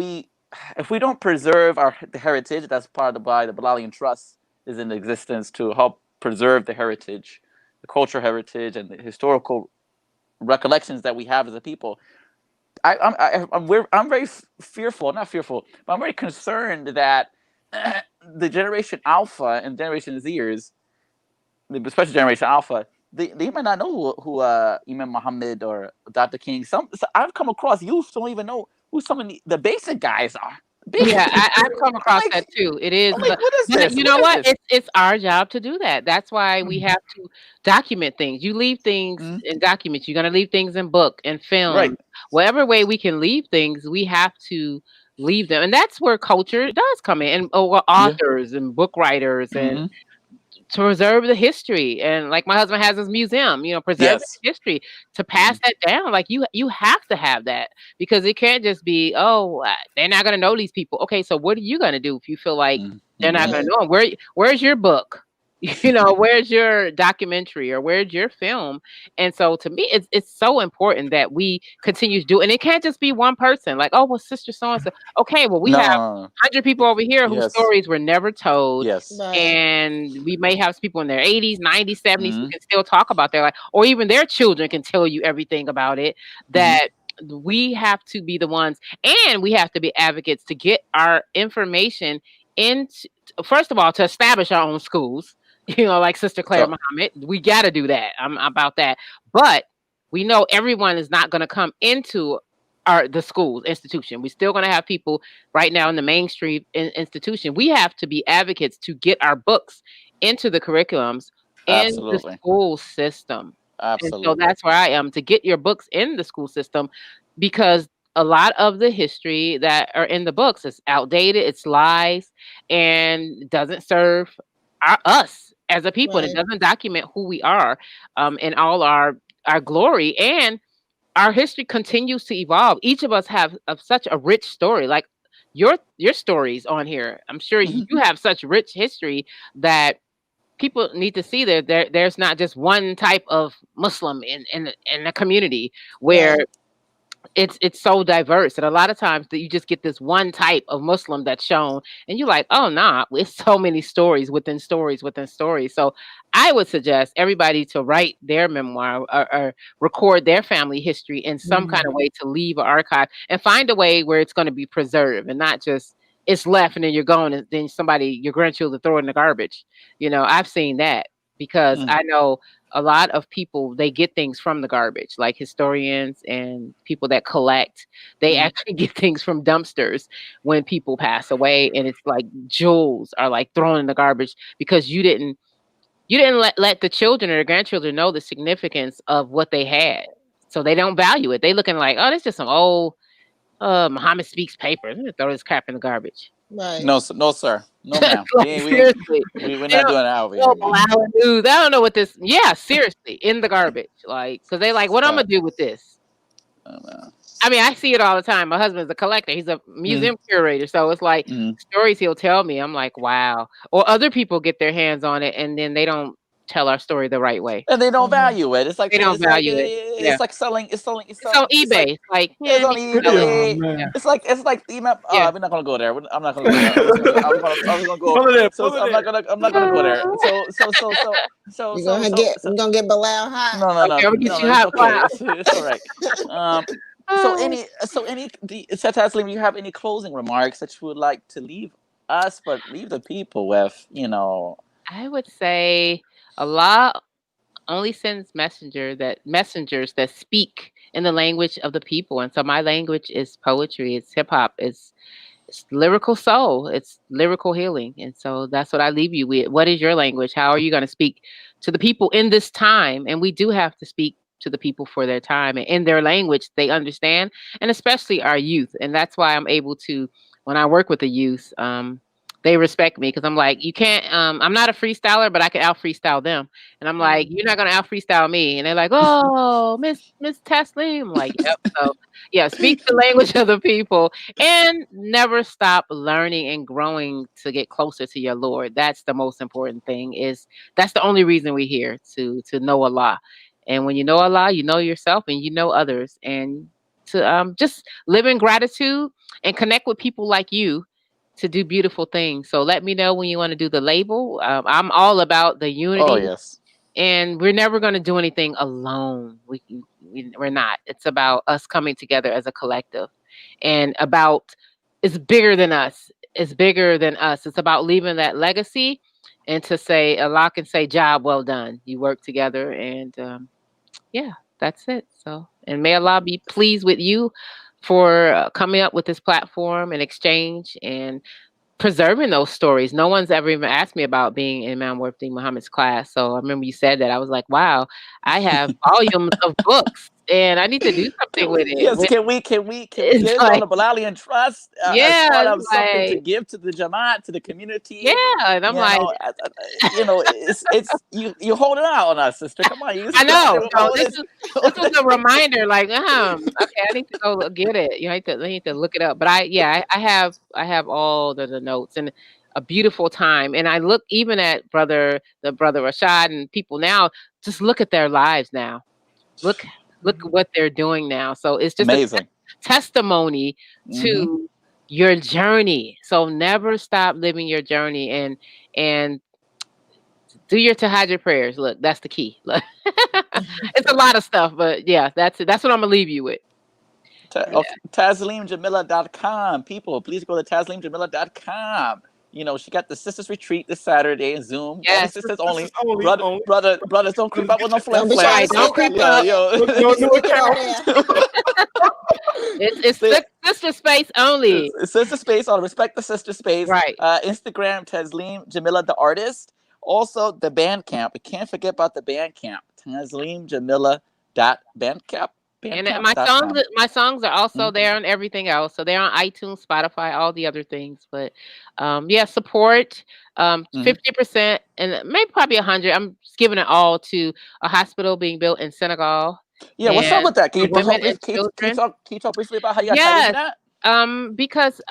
if we don't preserve the heritage, that's part of why the Bilalian Trust is in existence, to help preserve the heritage, the cultural heritage, and the historical recollections that we have as a people. I'm very fearful, not fearful, but I'm very concerned that the Generation Alpha and Generation Zers, especially Generation Alpha, they might not know who Imam Mohammed or Dr. King. I've come across youth don't even know who some of the basic guys are.
Yeah, I've come
I'm
across
like,
that too. It is,
I'm like,
but
what is
but
this?
you
What
know
is
what?
this?
It's our job to do that. That's why we
Mhm.
have to document things. You leave things
Mhm.
in documents. You're gonna leave things in book and
Right.
film. Whatever way we can leave things, we have to leave them, and that's where culture does come in, and
Yeah.
authors and book writers and
Hmm.
to preserve the history. And like my husband has his museum, preserve
Yes.
the history, to pass that down. Like you have to have that, because it can't just be, they're not going to know these people. Okay, so what are you going to do if you feel like they're not going
Right.
to know them? Where's your book? Where's your documentary, or where's your film? And so to me, it's so important that we continue to do, and it can't just be one person. Like, oh well, sister so and so. Okay, well we have
No.
100 people over here whose
Yes.
stories were never told,
Yes.
Right.
and we may have people in their 80s, 90s, 70s who
Mhm.
can still talk about their life, or even their children can tell you everything about it. That we have to be the ones, and we have to be advocates to get our information into, first of all, to establish our own schools. Like Sister Claire
So
Muhammad, we got to do that. I'm about that. But we know everyone is not going to come into the schools institution. We're still going to have people right now in the mainstream institution. We have to be advocates to get our books into the curriculums in the
absolutely.
school system. And so
Absolutely.
that's where I am, to get your books in the school system, because a lot of the history that are in the books is outdated, it's lies, and doesn't serve us as a people, and it
Right.
doesn't document who we are, in all our glory. And our history continues to evolve. Each of us have such a rich story. Like your stories on here, I'm sure you
Mhm.
have such rich history that people need to see that there's not just one type of Muslim in a community where
Right.
it's so diverse, and a lot of times that you just get this one type of Muslim that's shown, and you're like, oh nah, it's so many stories within stories within stories. So I would suggest everybody to write their memoir, or record their family history in some kind of way, to leave an archive and find a way where it's going to be preserved and not just it's left and then you're gone and then your grandchildren throw it in the garbage. I've seen that because
Mm.
I know a lot of people, they get things from the garbage, like historians and people that collect. They
Mhm.
actually get things from dumpsters when people pass away, and it's like jewels are like thrown in the garbage because you didn't let the children or the grandchildren know the significance of what they had. So they don't value it. They looking like, oh, this just some old Muhammad speaks paper. I'm gonna throw this crap in the garbage.
Right.
No, no, sir. No, ma'am.
Like, seriously.
We're
They
not
don't
doing that over
know
here.
Bilal news. I don't know what this. Yeah, seriously, in the garbage. Like, because they like, what I'm gonna do with this?
Oh, man.
I mean, I see it all the time. My husband's a collector. He's a museum curator. So it's like
Mm.
stories he'll tell me. I'm like, wow. Or other people get their hands on it and then they don't tell our story the right way.
And they don't
Mhm.
value it. It's like
They don't value it. Yeah.
it's like selling. It's selling.
It's on
It's like
eBay. It's like,
it's
yeah,
on
he can sell it.
Oh
eBay.
man.
It's like Imam.
Yeah.
We're not gonna go there. I'm not gonna go there. I was gonna go.
Pull it in.
So
Pull it
I'm
in.
not gonna go there.
You're gonna get Bilal hot.
No,
Okay, I'm gonna get you
it's
hot.
okay.
Wow.
It's all right. Tasleem, you have any closing remarks that you would like to leave us, but leave the people with?
I would say Allah only sends messengers that speak in the language of the people. And so my language is poetry, it's hip hop, it's lyrical soul, it's lyrical healing. And so that's what I leave you with. What is your language? How are you going to speak to the people in this time? And we do have to speak to the people for their time and in their language they understand, and especially our youth. And that's why I'm able to, when I work with the youth, they respect me because I'm like, you can't, I'm not a freestyler, but I can out freestyle them. And I'm like, you're not going to out freestyle me. And they're like, oh, Miss Tasleem. I'm like, yep. So yeah, speak the language of the people and never stop learning and growing to get closer to your Lord. That's the most important thing. That's the only reason we're here, to know Allah. And when you know Allah, you know yourself and you know others. And to just live in gratitude and connect with people like you to do beautiful things. So let me know when you want to do the label. I'm all about the unity.
Oh yes.
And we're never going to do anything alone. We're not. It's about us coming together as a collective, and it's bigger than us. It's bigger than us. It's about leaving that legacy, and to say Allah can say, "Job well done. You work together," and yeah, that's it. So, and may Allah be pleased with you for coming up with this platform and exchange and preserving those stories. No one's ever even asked me about being in Imam Deen Muhammad's class. So I remember you said that. I was like, wow, I have volumes of books and I need to do something with it.
Yes, can we get
It's
it on the Bilalian Trust as part of
it's
something to
like,
give to the Jamaat, to the community?
yeah. And I'm like,
it's you holding out on us, sister. Come on,
I know. So this was a reminder. Like, okay, I need to go get it. I need to look it up. But I have all the notes and a beautiful time. And I look even at the brother Rashad and people now. Just look at their lives now. Look at what they're doing now. So it's just
amazing
a testimony to your journey. So never stop living your journey and do your tahajjud prayers. Look, that's the key. It's a lot of stuff, but yeah, that's it. That's what I'm gonna leave you with.
TasleemJamila.com. People, please go to TasleemJamila.com. She got the sisters retreat this Saturday in Zoom.
Yes.
Only sisters only.
Only.
Brothers, don't creep up with no
Don't be
flags.
trying to
Don't creep
up.
No new account.
It's sister space only.
It's sister space. I'll respect the sister space.
Right.
Instagram, Tasleem Jamila the artist. Also, the Bandcamp. We can't forget about the Bandcamp. TasleemJamila.bandcamp.
And my songs are also there on everything else. So they're on iTunes, Spotify, all the other things. But support 50% and maybe probably 100. I'm just giving it all to a hospital being built in Senegal.
Yeah, what's up with that? Can you
women and
talk briefly about how you got
Yes.
that?
Because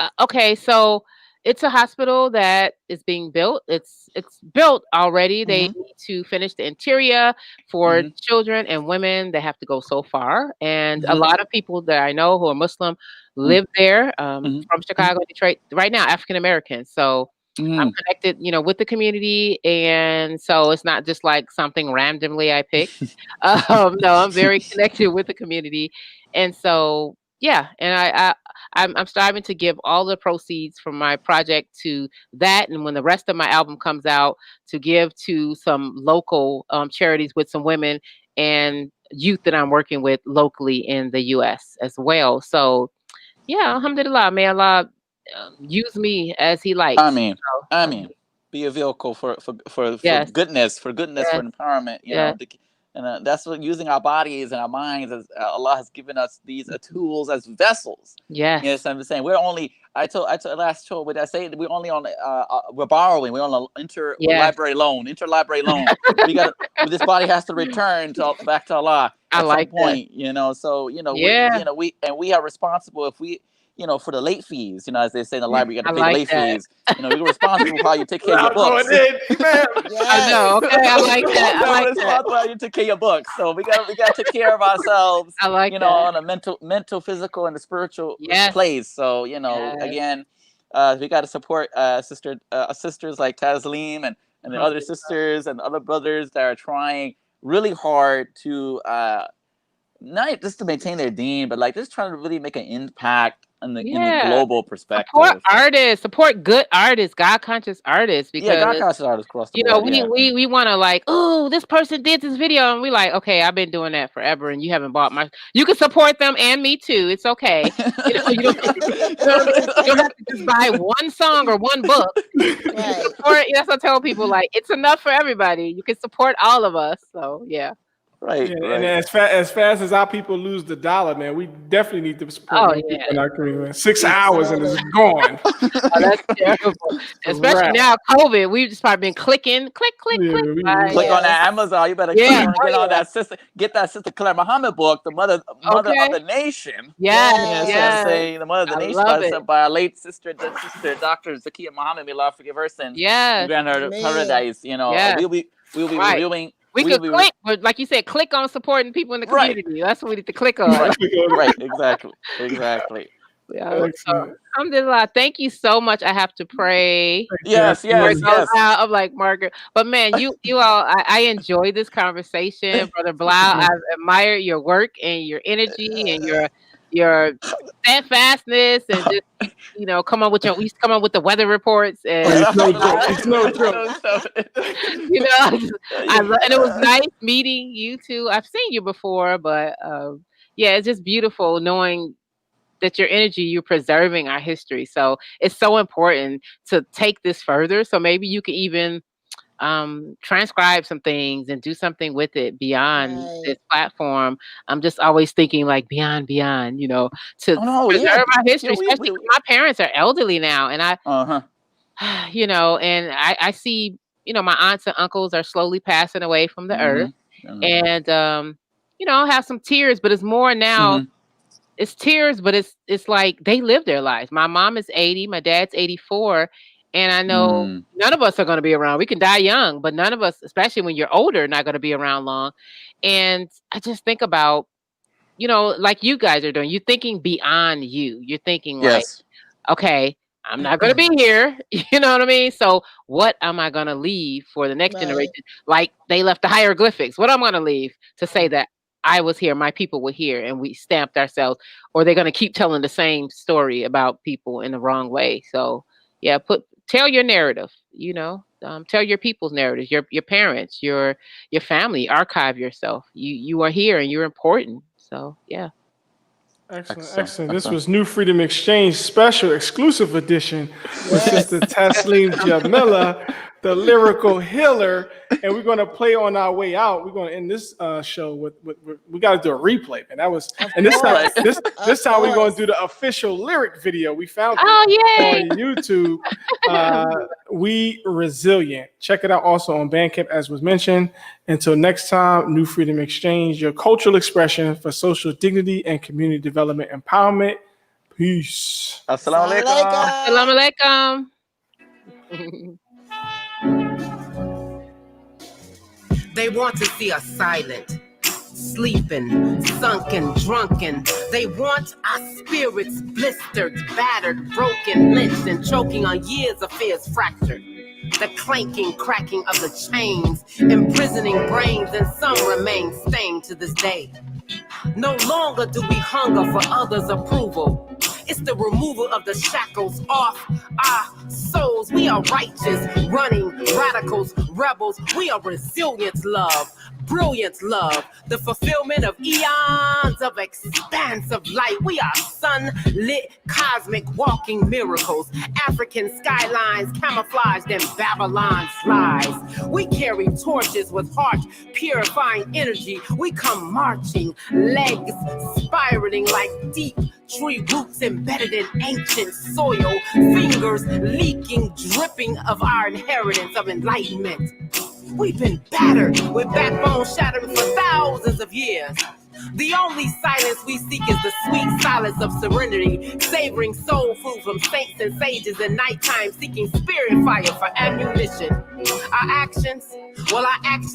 so It's a hospital that is being built. It's built already. They need to finish the interior for children and women. They have to go so far. And a lot of people that I know who are Muslim live there, from Chicago, Detroit, right now, African Americans. So I'm connected, with the community. And so it's not just like something randomly I picked. No, I'm very connected with the community. And so, yeah, and I'm striving to give all the proceeds from my project to that, and when the rest of my album comes out, to give to some local charities with some women and youth that I'm working with locally in the U.S. as well. So, yeah, alhamdulillah, may Allah use me as He likes.
I mean, be a vehicle for
Yes.
goodness, for
Yes.
empowerment.
Yes.
And that's what using our bodies and our minds, as Allah has given us these tools as vessels.
Yes.
Yes, I'm saying we're only. I told last show. What I say? We're only on. We're borrowing. We're on an interlibrary loan. We got. This body has to return back to Allah at some point. So we are responsible if we. For the late fees, as they say in the library, you got to pay the late fees. We're responsible for how you take care of your books.
I know. Okay, I like that.
We're responsible for how you take care of your books. So we got to take care of ourselves.
I like that.
On a mental, physical, and the spiritual place. So again, we got to support sisters like Tasleem and the other sisters and other brothers that are trying really hard to not just to maintain their deen, but like just trying to really make an impact in the global perspective.
Support artists, support good artists, God conscious artists, because
God conscious artists across the board.
We want to like, oh, this person did this video, and we like, okay, I've been doing that forever, and you haven't bought my. You can support them and me too. It's okay. You don't have to just buy one song or one book. Right. That's what I tell people. Like, it's enough for everybody. You can support all of us. So yeah.
Right.
And as fast as our people lose the dollar, man, we definitely need to support people in our community. 6 hours and it's gone.
That's terrible. Especially now, COVID. We've just probably been clicking, click.
Click on that Amazon. You better get on that sister. Get that Sister Claire Muhammad book, the mother of the nation.
Yes.
Saying the mother of the nation by our late sister, Dr. Zakiya Muhammad. May Allah forgive her sins.
Yes.
Grant her paradise. We'll be reviewing.
We could click, but like you said, click on supporting people in the community. That's what we need to click on.
Right. Exactly.
Yeah. So, alhamdulillah, thank you so much. I have to pray.
Yes.
I'm like Margaret, but man, you all, I enjoyed this conversation, Brother Bilal. I admire your work and your energy and your steadfastness, and just come on with the weather reports, and
it's no joke.
And it was nice meeting you too. I've seen you before, but it's just beautiful knowing that your energy, you're preserving our history. So it's so important to take this further. So maybe you could even transcribe some things and do something with it beyond this platform. I'm just always thinking like beyond, to preserve our history, especially because my parents are elderly now. And I see, my aunts and uncles are slowly passing away from the earth. And, I'll have some tears, but it's more now, it's tears, but it's like they live their lives. My mom is 80, my dad's 84. And I know none of us are going to be around. We can die young, but none of us, especially when you're older, not going to be around long. And I just think about, like you guys are doing, you're thinking beyond you. You're thinking like, okay, I'm not going to be here. You know what I mean? So what am I going to leave for the next generation? Like they left the hieroglyphics. What am I going to leave to say that I was here, my people were here, and we stamped ourselves? Or they're going to keep telling the same story about people in the wrong way. So yeah, tell your narrative, tell your people's narratives, your parents, your family, archive yourself. You are here and you're important. So, yeah.
Excellent. This was New Freedom Exchange special exclusive edition with Sister Tasleem Jamila, the lyrical healer. And we're going to play on our way out. We're going to end this show with we got to do a replay, man. That was, and this time we're going to do the official lyric video. We found it on YouTube. We Resilient. Check it out also on Bandcamp, as was mentioned. Until next time, New Freedom Exchange, your cultural expression for social dignity and community development empowerment. Peace.
Assalamu alaikum.
Assalamu alaikum.
They want to see us silent, sleeping, sunken, drunken. They want our spirits blistered, battered, broken, lynched, and choking on years of fears fractured. The clanking, cracking of the chains, imprisoning brains, and some remain stained to this day. No longer do we hunger for others' approval. It's the removal of the shackles off our souls. We are righteous, running, radicals, rebels. We are resilient love, brilliant love, the fulfillment of eons of expansive light. We are sunlit, cosmic, walking miracles. African skylines camouflaged in Babylon's lies. We carry torches with heart purifying energy. We come marching, legs spiraling like deep tree roots embedded in ancient soil, fingers leaking, dripping of our inheritance of enlightenment. We've been battered with backbone shattered for thousands of years. The only silence we seek is the sweet silence of serenity, savoring soul food from saints and sages in nighttime, seeking spirit fire for ammunition. Our actions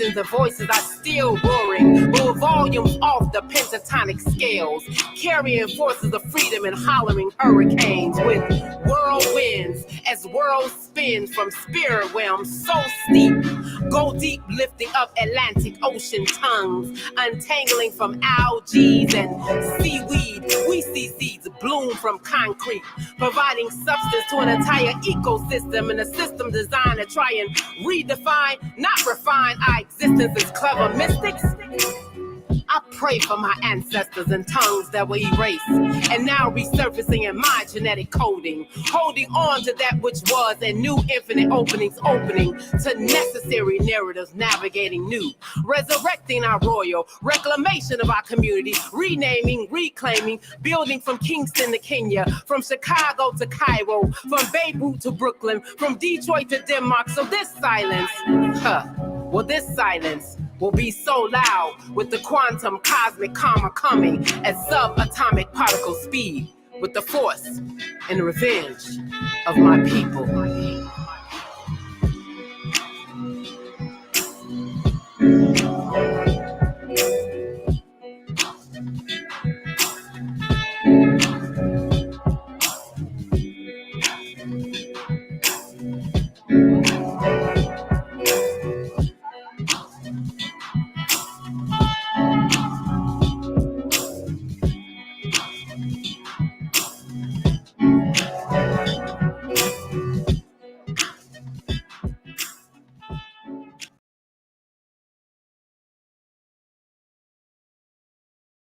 and voices are still roaring, but with volumes off the pentatonic scales, carrying forces of freedom and hollering hurricanes with whirlwinds as worlds spin from spirit realms so steep. Go deep, lifting up Atlantic Ocean tongues, untangling from algae and seaweed. We see seeds bloom from concrete, providing substance to an entire ecosystem, and a system designed to try and redefine, not refine our existence as clever mystics. I pray for my ancestors and tongues that were erased and now resurfacing in my genetic coding, holding on to that which was and new infinite openings opening to necessary narratives navigating new, resurrecting our royal reclamation of our community, renaming, reclaiming, building from Kingston to Kenya, from Chicago to Cairo, from Beirut to Brooklyn, from Detroit to Denmark. So this silence, this silence will be so loud with the quantum cosmic karma coming at subatomic particle speed with the force and revenge of my people.